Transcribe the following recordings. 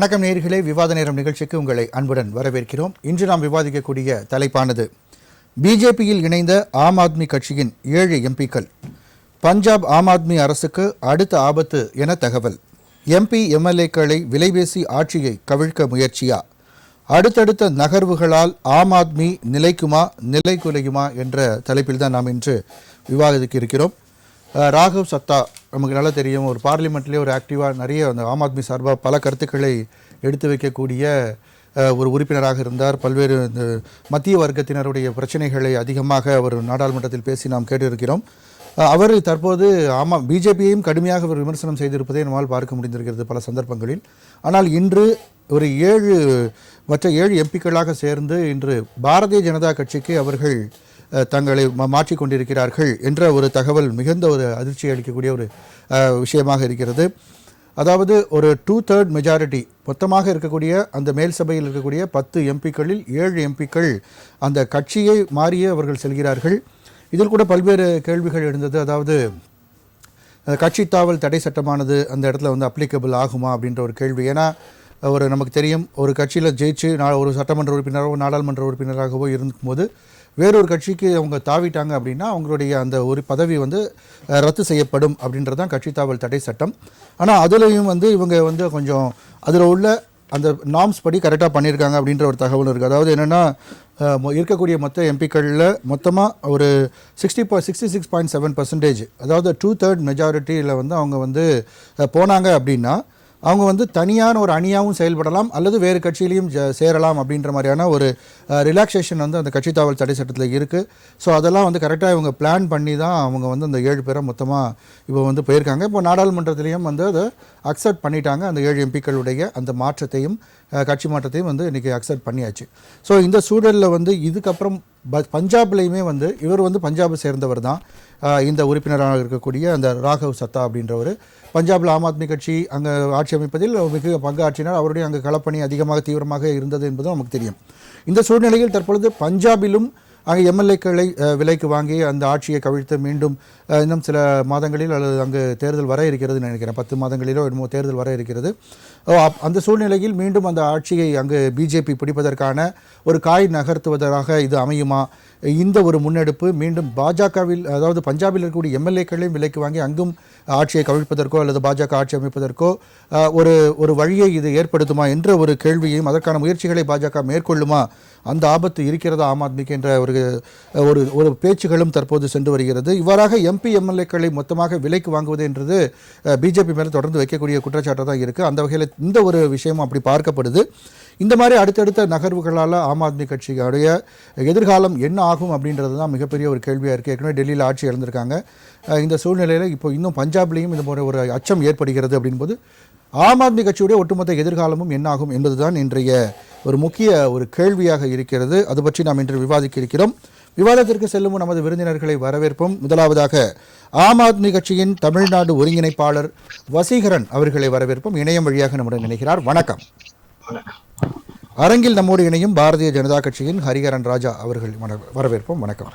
வணக்கம் நேயர்களே, விவாத நேரம் நிகழ்ச்சிக்கு உங்களை அன்புடன் வரவேற்கிறோம். இன்று நாம் விவாதிக்கக்கூடிய தலைப்பானது பிஜேபியில் இணைந்த ஆம் ஆத்மி கட்சியின் 7 எம்பிக்கள் பஞ்சாப் ஆம் ஆத்மி அரசுக்கு அடுத்த ஆபத்து என தகவல். எம்பி எம்எல்ஏக்களை விலைபேசி ஆட்சியை கவிழ்க்க முயற்சியா? அடுத்தடுத்த நகர்வுகளால் ஆம் ஆத்மி நிலைக்குமா நிலைகுலையுமா என்ற தலைப்பில் தான் நாம் இன்று விவாதிக்க இருக்கிறோம். ராகவ் சத்தா நமக்கு நல்லா தெரியும், ஒரு பார்லிமெண்ட்லேயே ஒரு ஆக்டிவாக நிறைய அந்த ஆம் ஆத்மி சார்பாக பல கருத்துக்களை எடுத்து வைக்கக்கூடிய ஒரு உறுப்பினராக இருந்தார். பல்வேறு மத்திய வர்க்கத்தினருடைய பிரச்சனைகளை அதிகமாக அவர் நாடாளுமன்றத்தில் பேசி நாம் கேட்டிருக்கிறோம். அவர் தற்போது பிஜேபியையும் கடுமையாக அவர் விமர்சனம் செய்திருப்பதை நம்மால் பார்க்க முடிந்திருக்கிறது பல சந்தர்ப்பங்களில். ஆனால் இன்று ஒரு 7 எம்பிக்களாக சேர்ந்து இன்று பாரதிய ஜனதா கட்சிக்கு அவர்கள் தங்களை மாற்றிக்கொண்டிருக்கிறார்கள் என்ற ஒரு தகவல் மிகுந்த ஒரு அதிர்ச்சி அளிக்கக்கூடிய ஒரு விஷயமாக இருக்கிறது. அதாவது ஒரு 2/3 மெஜாரிட்டி மொத்தமாக இருக்கக்கூடிய அந்த மேல் சபையில் இருக்கக்கூடிய 10 எம்பிக்களில் 7 எம்பிக்கள் அந்த கட்சியை மாறியே அவர்கள் செல்கிறார்கள். இதில் கூட பல்வேறு கேள்விகள் எழுந்தது. அதாவது கட்சி தாவல் தடை சட்டமானது அந்த இடத்துல வந்து அப்ளிகபிள் ஆகுமா அப்படின்ற ஒரு கேள்வி. ஏன்னா நமக்கு தெரியும், ஒரு கட்சியில் ஜெயிச்சு ஒரு சட்டமன்ற உறுப்பினரோ நாடாளுமன்ற உறுப்பினராகவோ இருக்கும்போது வேறொரு கட்சிக்கு அவங்க தாவிட்டாங்க அப்படின்னா அவங்களுடைய அந்த ஒரு பதவி வந்து ரத்து செய்யப்படும் அப்படின்றது தான் கட்சி தாவல் தடை சட்டம். ஆனால் அதுலேயும் வந்து இவங்க வந்து கொஞ்சம் அதில் உள்ள அந்த நார்ம்ஸ் படி கரெக்டாக பண்ணியிருக்காங்க அப்படின்ற ஒரு தகவல் இருக்குது. அதாவது என்னென்னா, இருக்கக்கூடிய மொத்த எம்பிக்களில் மொத்தமாக ஒரு 66.7%, அதாவது 2/3 மெஜாரிட்டியில் வந்து அவங்க வந்து போனாங்க அப்படின்னா அவங்க வந்து தனியான ஒரு அணியாகவும் செயல்படலாம் அல்லது வேறு கட்சியிலையும் சேரலாம் அப்படின்ற மாதிரியான ஒரு ரிலாக்ஸேஷன் வந்து அந்த கட்சி தாவல் தடை சட்டத்தில் இருக்குது. ஸோ அதெல்லாம் வந்து கரெக்டாக இவங்க பிளான் பண்ணி தான் அவங்க வந்து அந்த 7 பேரை மொத்தமாக இப்போ வந்து போயிருக்காங்க. இப்போ நாடாளுமன்றத்திலையும் வந்து அதை அக்செப்ட் பண்ணிட்டாங்க. அந்த 7 எம்பிக்களுடைய அந்த மாற்றத்தையும் கட்சி மாற்றத்தையும் வந்து இன்றைக்கி அக்செப்ட் பண்ணியாச்சு. ஸோ இந்த சூழலில் வந்து இதுக்கப்புறம் பஞ்சாப்லேயுமே வந்து இவர் வந்து பஞ்சாபை சேர்ந்தவர் தான், இந்த உறுப்பினராக இருக்கக்கூடிய அந்த ராகவ் சத்தா அப்படின்றவர். பஞ்சாபில் ஆம் ஆத்மி கட்சி அங்கே ஆட்சி அமைப்பதில் மிக பங்கு ஆற்றினார். அவருடைய அங்கே களப்பணி அதிகமாக தீவிரமாக இருந்தது என்பதும் நமக்கு தெரியும். இந்த சூழ்நிலையில் தற்பொழுது பஞ்சாபிலும் அங்கே எம்எல்ஏக்களை விலைக்கு வாங்கி அந்த ஆட்சியை கவிழ்த்து மீண்டும் இன்னும் சில மாதங்களில் அல்லது அங்கு தேர்தல் வர இருக்கிறதுன்னு நினைக்கிறேன், 10 மாதங்களிலோ என்னமோ தேர்தல் வர இருக்கிறது. அந்த சூழ்நிலையில் மீண்டும் அந்த ஆட்சியை அங்கு பிஜேபி பிடிப்பதற்கான ஒரு காய் நகர்த்துவதாக இது அமையுமா? இந்த ஒரு முன்னெடுப்பு மீண்டும் பாஜகவில், அதாவது பஞ்சாபில் இருக்கக்கூடிய எம்எல்ஏக்களையும் விலைக்கு வாங்கி அங்கும் ஆட்சியை கவிழ்ப்பதற்கோ அல்லது பாஜக ஆட்சி அமைப்பதற்கோ ஒரு வழியை இது ஏற்படுத்துமா என்ற ஒரு கேள்வியையும், அதற்கான முயற்சிகளை பாஜக மேற்கொள்ளுமா, அந்த ஆபத்து இருக்கிறதா ஆம் ஆத்மிக்கு என்ற ஒரு பேச்சுகளும் தற்போது சென்று வருகிறது. இவ்வாறாக எம்பி எம்எல்ஏக்களை மொத்தமாக விலைக்கு வாங்குவது என்றது பிஜேபி மேலே தொடர்ந்து வைக்கக்கூடிய குற்றச்சாட்டாக தான் இருக்குது. அந்த வகையில் இந்த ஒரு விஷயமும் அப்படி பார்க்கப்படுது. இந்த மாதிரி அடுத்தடுத்த நகர்வுகளால் ஆம் ஆத்மி கட்சியுடைய எதிர்காலம் என்ன ஆகும் அப்படின்றது தான் மிகப்பெரிய ஒரு கேள்வியாக இருக்குது. ஏற்கனவே டெல்லியில் ஆட்சி இழந்திருக்காங்க. இந்த சூழ்நிலையில் இப்போ இன்னும் பஞ்சாப்லேயும் இந்த மாதிரி ஒரு அச்சம் ஏற்படுகிறது. அப்படின்போது ஆம் ஆத்மி கட்சியுடைய ஒட்டுமொத்த எதிர்காலமும் என்ன ஆகும் என்பதுதான் இன்றைய ஒரு முக்கிய ஒரு கேள்வியாக இருக்கிறது. அது பற்றி நாம் இன்று விவாதிக்க இருக்கிறோம். விவாதத்திற்கு செல்லும் நமது விருந்தினர்களை வரவேற்போம். முதலாவதாக ஆம் ஆத்மி கட்சியின் தமிழ்நாடு ஒருங்கிணைப்பாளர் வசீகரன் அவர்களை வரவேற்போம். இணையம் வழியாக நம்முடன் இணைகிறார். வணக்கம். அரங்கில் நம்மோடு இணையும் பாரதிய ஜனதா கட்சியின் ஹரிஹரன் ராஜா அவர்கள் வரவேற்போம். வணக்கம்.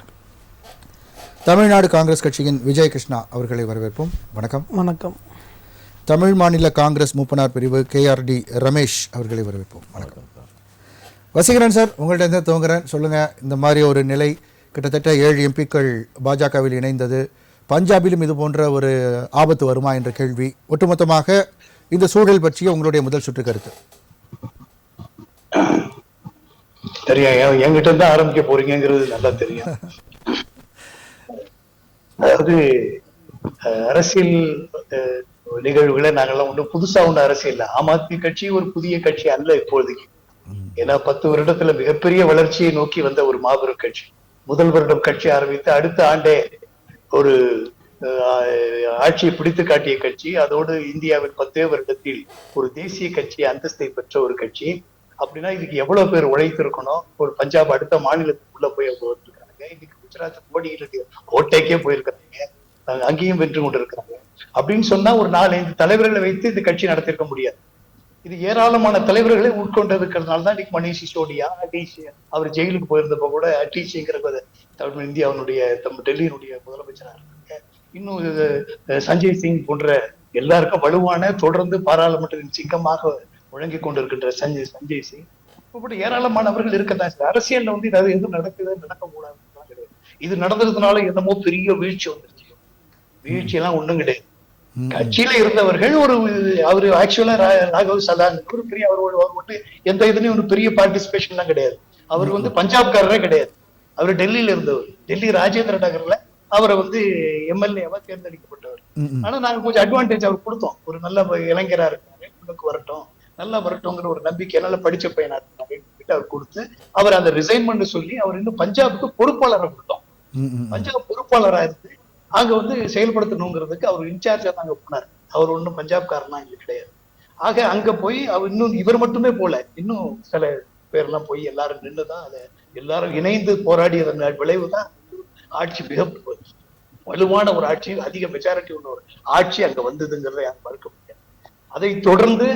தமிழ்நாடு காங்கிரஸ் கட்சியின் விஜய் கிருஷ்ணா அவர்களை வரவேற்போம். வணக்கம். வணக்கம். தமிழ் மாநில காங்கிரஸ் மூப்பனார் பிரிவு KRD ரமேஷ் அவர்களை வரவேற்போம். வணக்கம். வசீகரன் சார், உங்கள்கிட்ட இருந்து துவங்குறேன். சொல்லுங்கள், இந்த மாதிரி ஒரு நிலை, கிட்டத்தட்ட 7 எம்பிக்கள் பாஜகவில் இணைந்தது, பஞ்சாபிலும் இது போன்ற ஒரு ஆபத்து வருமா என்ற கேள்வி, ஒட்டுமொத்தமாக இந்த சூழல் பற்றிய உங்களுடைய முதல் சுற்று கருத்து. தெரியும், என்கிட்ட தான் ஆரம்பிக்க போறீங்கிறது நல்லா தெரியும். அதாவது அரசியல் நிகழ்வுகளை நாங்கெல்லாம் ஒன்றும் புதுசா ஒன்றும் அரசியல் இல்லை. ஆம் ஆத்மி கட்சி ஒரு புதிய கட்சி அல்ல இப்போதைக்கு. ஏன்னா 10 வருடத்துல மிகப்பெரிய வளர்ச்சியை நோக்கி வந்த ஒரு மாபெரும் கட்சி. முதல் வருடம் கட்சி ஆரம்பித்து அடுத்த ஆண்டே ஒரு ஆட்சியை பிடித்து காட்டிய கட்சி. அதோடு இந்தியாவின் 10 வருடத்தில் ஒரு தேசிய கட்சி அந்தஸ்தை பெற்ற ஒரு கட்சி. அப்படின்னா இதுக்கு எவ்வளவு பேர் உழைத்திருக்கணும். ஒரு பஞ்சாப் அடுத்த மாநிலத்துக்குள்ள போய் அவங்க வந்துருக்காங்க. இன்னைக்கு குஜராத் மோடிகளுடைய கோட்டைக்கே போயிருக்கிறாங்க, அங்கேயும் வென்று கொண்டு இருக்கிறாங்க. அப்படின்னு சொன்னா ஒரு 4-5 தலைவர்களை வைத்து இந்த கட்சி நடத்திருக்க முடியாது. இது ஏராளமான தலைவர்களை உட்கொண்டிருக்கிறதுனால தான் இன்னைக்கு மணிஷ் சிசோடியா, அட்டீஷ், அவர் ஜெயிலுக்கு போயிருந்தப்ப கூட அட்டீஷ்ங்கிற தமிழ் இந்தியாவுடைய டெல்லியினுடைய முதலமைச்சராக இருக்காங்க. இன்னும் சஞ்சய் சிங் போன்ற எல்லாருக்கும் வலுவான தொடர்ந்து பாராளுமன்றத்தின் சிங்கமாக முழங்கிக் கொண்டிருக்கின்ற சஞ்சய் சிங் இப்படி ஏராளமானவர்கள் இருக்கத்தான் சார். அரசியல்ல வந்து இது எதுவும் நடக்கக்கூடாது கிடையாது. இது நடந்ததுனால என்னமோ பெரிய வீழ்ச்சி வந்துருச்சு. வீழ்ச்சி எல்லாம் ஒண்ணும் கிடையாது. கட்சியில இருந்தவர்கள் அவரு ஆக்சுவலா ராகவ் சதான் ஒரு பெரிய அவர் மட்டும் எந்த இதுலயும் ஒரு பெரிய பார்ட்டிசிபேஷன் எல்லாம் கிடையாது. அவர் வந்து பஞ்சாப்காரரே கிடையாது. அவர் டெல்லியில இருந்தவர். டெல்லி ராஜேந்திர நகர்ல அவரை வந்து எம்எல்ஏவா தேர்ந்தெடுக்கப்பட்டவர். ஆனா நாங்க கொஞ்சம் அட்வான்டேஜ் அவர் கொடுத்தோம். ஒரு நல்ல இளைஞரா இருக்காரு, உனக்கு வரட்டும், நல்லா வரட்டும்ங்கிற ஒரு நம்பிக்கை, நல்லா படிச்ச பையனா இருக்காங்க அவர் கொடுத்து அவர் அந்த ரிசைன் பண்ண சொல்லி அவர் இன்னும் பஞ்சாபுக்கு பொறுப்பாளராக கொடுத்தோம். பஞ்சாப் பொறுப்பாளரா இருந்து அங்க வந்து செயல்படுத்தணுங்கிறதுக்கு அவர் இன்சார்ஜா தாங்க போனார். அவர் ஒன்றும் பஞ்சாப்காரனா இங்க கிடையாது. ஆக அங்க போய் அவர் இன்னும் இவர் மட்டுமே போல, இன்னும் சில பேர்லாம் போய் எல்லாரும் நின்றுதான் அதை எல்லாரும் இணைந்து போராடியதன் விளைவுதான் ஆட்சி மிக வலுவான ஒரு ஆட்சி, அதிக மெஜாரிட்டி உள்ள ஒரு ஆட்சி அங்க வந்ததுங்கிறத யாரும் மறுக்க முடியாது. அதை தொடர்ந்து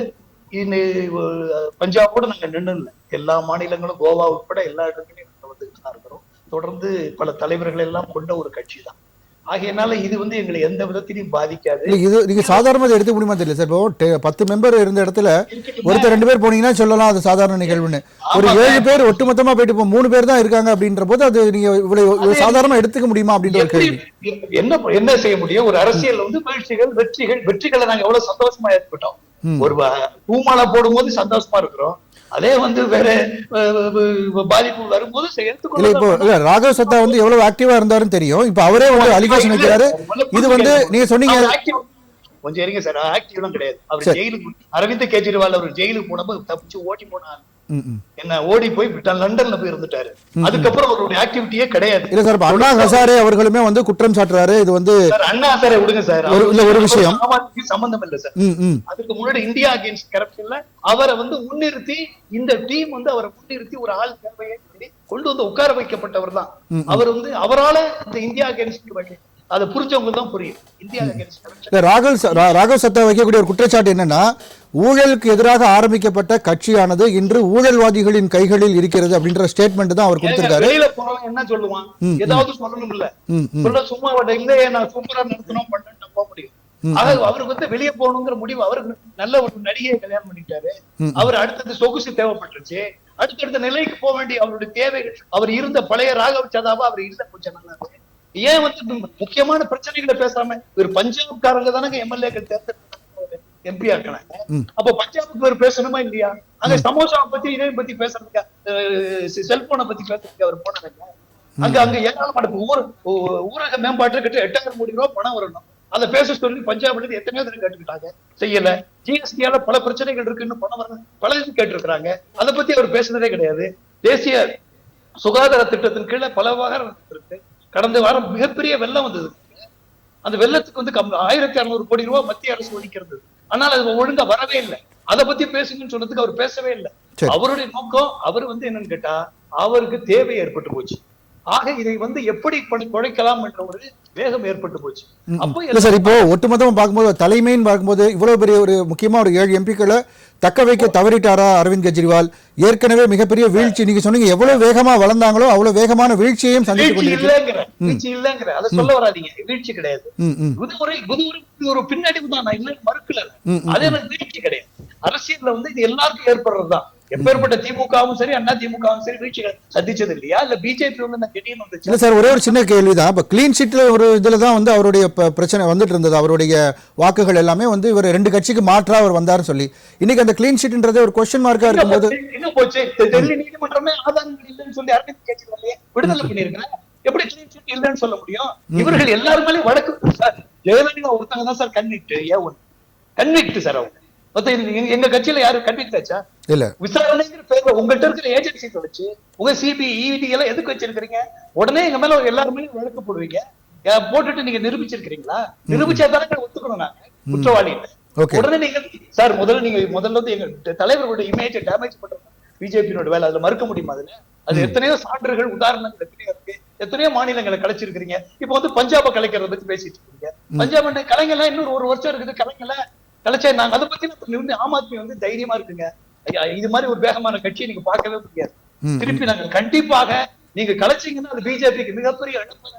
பஞ்சாபோட நாங்க நின்று இல்லை, எல்லா மாநிலங்களும் கோவா உட்பட எல்லா இடத்துலையும் நாங்க வந்துட்டு தான் இருக்கிறோம். தொடர்ந்து பல தலைவர்கள் எல்லாம் கொண்ட ஒரு கட்சி தான். ஆகையினால இது வந்து எங்களை எந்த விதத்திலையும் பாதிக்காது. இது நீங்க சாதாரணமாக எடுத்துக்க முடியுமா தெரியல சார். இப்போ 10 மெம்பர் இருந்த இடத்துல ஒருத்தர் 2 பேர் போனீங்கன்னா சொல்லலாம் அது சாதாரண நிகழ்வுன்னு. ஒரு 7 பேர் ஒட்டுமொத்தமா போயிட்டு இப்போ 3 பேர் தான் இருக்காங்க அப்படின்ற போது அது நீங்க இவ்வளவு சாதாரணமா எடுத்துக்க முடியுமா அப்படின்ற ஒரு கேள்வி. என்ன செய்ய முடியும்? ஒரு அரசியல் வந்து வீழ்ச்சிகள் வெற்றிகளை நாங்க எவ்வளவு சந்தோஷமா ஏற்பட்டோம். ஒரு பூமாலை போடும் போது சந்தோஷமா இருக்கிறோம். அதே வந்து வேற பாதிப்பு வரும்போது இப்போ ராகவ் சத்தா வந்து எவ்வளவு ஆக்டிவா இருந்தாருன்னு தெரியும். இப்ப அவரே வந்து அலிகேஷன் வைக்கிறாரு. இது வந்து நீங்க சொன்னீங்க கொஞ்சம் இருங்க சார், ஆக்டிவ் தான் கிடையாது. அவர் ஜெயிலுக்கு அரவிந்த் கெஜ்ரிவால் அவர் ஜெயிலுக்கு போனப்போ தப்பிச்சு ஓடி போனார். என்ன ஓடி போய் லண்டன்ல போய் இருந்துட்டாரு. அதுக்கப்புறம் அவருடைய ஆக்டிவிட்டியே கிடையாது. இல்ல சார், அண்ணா ஹசாரே அவர்களுமே வந்து குற்றம் சாட்டுறாரு. இது வந்து அண்ணா ஹசாரே விடுங்க சார், ஒரு விஷயம் சம்பந்தம் இல்ல சார். அதுக்கு முன்னாடி இந்தியா அகைன்ஸ்ட் கரப்ஷன்ல அவரை வந்து முன்னிறுத்தி இந்த டீம் வந்து அவரை முன்னிறுத்தி ஒரு ஆள் தேவையை கொண்டு வந்து உட்கார வைக்கப்பட்டவர் தான் அவர். வந்து அவரால இந்த இந்தியா அகைன்ஸ்ட் அதை புரிஞ்சவங்க தான் புரியும். இந்தியா ராகவ் சத்தா வைக்கக்கூடிய ஒரு குற்றச்சாட்டு என்னன்னா, ஊழலுக்கு எதிராக ஆரம்பிக்கப்பட்ட கட்சியானது இன்று ஊழல்வாதிகளின் கைகளில் இருக்கிறது அப்படின்ற ஸ்டேட்மெண்ட் தான் அவர் கொடுத்திருக்காரு. வெளியில போறவங்க என்ன சொல்லுவான், ஏதாவது சொல்லணும் இல்ல, சொல்ல சும்மா இல்லையே நான் சூப்பரா நடத்தணும் பண்ணணும் போக முடியும். அவருக்கு வந்து வெளியே போகணுங்கிற முடிவு, அவருக்கு நல்ல ஒரு நடிகையை கல்யாணம் பண்ணிட்டாரு. அவர் அடுத்தது சொகுசு தேவைப்பட்டுருச்சு. அடுத்தடுத்த நிலைக்கு போக வேண்டிய அவருடைய தேவைகள், அவர் இருந்த பழைய ராகவ் சதாவா அவர் இருந்த கொஞ்சம் நல்லா இருக்கு. ஏன் வந்து முக்கியமான பிரச்சனைகளை பேசாம ஒரு பஞ்சாப்காரங்க தானே எம்எல்ஏக்கள் தேர்ந்தெடுத்து எம்பி ஆக்கினாங்க. அப்ப பஞ்சாபுக்கு ஒரு பேசணுமா இல்லையா? அங்க சமோசாவை பத்தி இதையும் பத்தி பேசுறதுக்கு, செல்போனை பத்தி பேசுறதுக்கு அவர் போனாங்க. அங்க ஏராளமான ஊரக மேம்பாட்டுக்கிட்ட 8000 கோடி ரூபாய் பணம் வரணும். அதை பேச சொல்லி பஞ்சாப்ல இருந்து எத்தனையோ தடவை கேட்டுக்கிட்டாங்க, செய்யல. ஜிஎஸ்டியால பல பிரச்சனைகள் இருக்குன்னு பணம் வரணும் பல இது கேட்டிருக்கிறாங்க. அதை பத்தி அவர் பேசுனதே கிடையாது. தேசிய சுகாதார திட்டத்தின் கீழே பல விவகாரம் இருக்கு. கடந்த வாரம் மிகப்பெரிய வெள்ளம் வந்தது. அந்த வெள்ளத்துக்கு வந்து 1600 கோடி ரூபாய் மத்திய அரசு ஒதுக்கிறது. ஆனால் அது ஒழுங்கா வரவே இல்லை. அதை பத்தி பேசுங்கன்னு சொன்னதுக்கு அவர் பேசவே இல்லை. அவருடைய நோக்கம் அவர் வந்து என்னன்னு கேட்டா, அவருக்கு தேவை ஏற்பட்டு போச்சு. ஆக இதை வந்து எப்படி குறைக்கலாம் என்ற ஒரு வேகம் ஏற்பட்டு போச்சு. அப்போ சார், இப்போ ஒட்டுமொத்தமா பார்க்கும்போது தலைமைன்னு பார்க்கும்போது இவ்வளவு பெரிய ஒரு முக்கியமா ஒரு 7 எம்பிக்களை தக்க வைக்க தவறிட்டாரா அரவிந்த் கெஜ்ரிவால்? ஏற்கனவே மிகப்பெரிய வீழ்ச்சி, நீங்க சொன்னீங்க எவ்வளவு வேகமா வளர்ந்தாங்களோ அவ்வளவு வேகமான வீழ்ச்சியையும் சந்தித்து கொண்டிருக்கிறாங்க. அதை சொல்ல வராதீங்க, வீழ்ச்சி கிடையாது. ஒரு பின்னடைவு தான், நான் இல்லை மறுக்கல. அதே மாதிரி வீழ்ச்சி கிடையாது. அரசியல்ல வந்து இது எல்லாருக்கும் ஏற்படுறதுதான். எப்பேற்பட்ட திமுகவும் சரி அண்ணா திமுகவும் சரி வீழ்ச்சிகள் சந்திச்சது இல்லையா? இல்ல பிஜேபி வந்து திடீர்னு வந்துச்சு? இல்ல சார், ஒரே ஒரு சின்ன கேள்விதான். இப்ப கிளீன் ஷீட்ல ஒரு இதுலதான் வந்து அவருடைய பிரச்சனை வந்துட்டு இருந்தது. அவருடைய வாக்குகள் எல்லாமே வந்து இவர் 2 கட்சிக்கு மாற்றா அவர் வந்தாருன்னு சொல்லி, இன்னைக்கு அந்த கிளீன் ஷீட்ன்றதே ஒரு கொஸ்டின் மார்க்கா இருக்கும்போது இன்னும் போச்சு. டெல்லி நீதிமன்றமே ஆதாரங்கள் இல்லைன்னு சொல்லி அரவிந்த் கெஜ்ரிவால் விடுதலை பண்ணிருக்கிறேன். எப்படி கிளீன் ஷீட் இல்லைன்னு சொல்ல முடியும்? இவர்கள் எல்லாருமே வழக்கு சார். ஜெயலலிதா ஒருத்தங்க தான் சார் கன்விக்ட் சார். அவங்க எங்க கட்சியில யாரும் கன்விக்ட் ஆச்சா? இல்ல. விசாரணைங்கிற பேர்ல உங்கள்கிட்ட இருக்கிற ஏஜென்சி வச்சு உங்க சிபிஐ இடி எல்லாம் எதுக்கு வச்சிருக்கீங்க? உடனே எங்க மேல எல்லாருமே வழக்கு போடுவீங்க. போட்டுட்டு நீங்க நிரூபிச்சிருக்கீங்களா? நிரூபிச்சா தானே ஒத்துக்கணும் நாங்க குற்றவாளி. உடனே நீங்க சார் முதல்ல வந்து எங்க தலைவர்களுடைய இமேஜ் டேமேஜ் பண்றது பிஜேபியோட வேலை. அதுல மறுக்க முடியுமா? அதுல அது எத்தனையோ சான்றுகள் உதாரணங்கள் எத்தனையோ இருக்கு. எத்தனையோ மாநிலங்களை கலைச்சிருக்கிறீங்க. இப்ப வந்து பஞ்சாபை கலைக்கிறத பத்தி பேசிட்டு இருக்கீங்க. பஞ்சாப் கலைஞர்லாம் இன்னொரு 1 வருஷம் இருக்குது. கலைஞர்ல கலைச்சா நாங்க அதை பத்தி ஆம் ஆத்மி வந்து தைரியமா இருக்குங்க. இது மாதிரி ஒரு வேகமான கட்சியை நீங்க பார்க்கவே முடியாது. திருப்பி நாங்க கண்டிப்பாக நீங்க கலைச்சீங்கன்னா அது பிஜேபிக்கு மிகப்பெரிய இழப்பு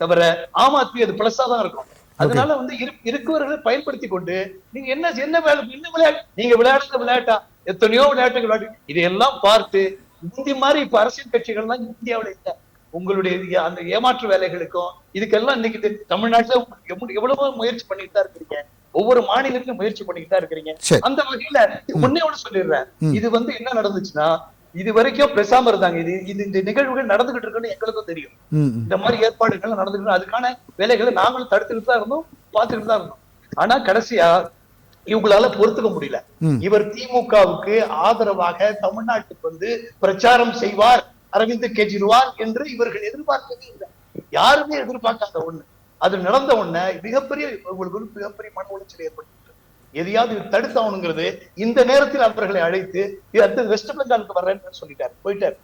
தவிர ஆம் ஆத்மி அது பிளஸா தான் இருக்கும். அதனால வந்து இருக்கிறவர்களை பயன்படுத்தி கொண்டு நீங்க என்ன என்ன விளையாட்டு நீங்க விளையாடுற விளையாட்டா எத்தனையோ விளையாட்டுகள் விளையாட்டு இதையெல்லாம் பார்த்து முந்தி மாதிரி இப்ப அரசியல் கட்சிகள்லாம் இந்தியாவுல இல்ல. உங்களுடைய அந்த ஏமாற்று வேலைகளுக்கும் இதுக்கெல்லாம் இன்னைக்கு தமிழ்நாட்டுல எவ்வளவோ முயற்சி பண்ணிட்டு தான் இருக்கிறீங்க. ஒவ்வொரு மாநிலத்திலும் முயற்சி பண்ணிட்டு தான் இருக்கிறீங்க. அந்த வகையில முன்னே சொல்லிடுறேன், இது வந்து என்ன நடந்துச்சுன்னா இது வரைக்கும் பேசாம இருந்தாங்க. இந்த நிகழ்வுகள் நடந்துகிட்டு இருக்குன்னு எங்களுக்கும் தெரியும். இந்த மாதிரி ஏற்பாடுகள் நடந்துகிட்டு அதுக்கான வேலைகளை நாங்களும் தடுத்துக்கிட்டு தான் இருந்தோம், பார்த்துக்கிட்டு தான் இருந்தோம். ஆனா கடைசியா இவங்களால பொறுத்துக்க முடியல. இவர் திமுகவுக்கு ஆதரவாக தமிழ்நாட்டுக்கு வந்து பிரச்சாரம் செய்வார் அரவிந்த் கெஜ்ரிவால் என்று இவர்கள் எதிர்பார்க்கவே இல்லை. யாருமே எதிர்பார்க்காத ஒண்ணு அது நடந்த உடனே உங்களுக்கு மிகப்பெரிய மன உளைச்சல் ஏற்பட்டு எதையாவது தடுத்தாகணுங்கிறது இந்த நேரத்தில் அவர்களை அழைத்து அடுத்து வெஸ்ட் பெங்காலுக்கு வர்றேன்னு சொல்லிட்டாரு, போயிட்டாரு.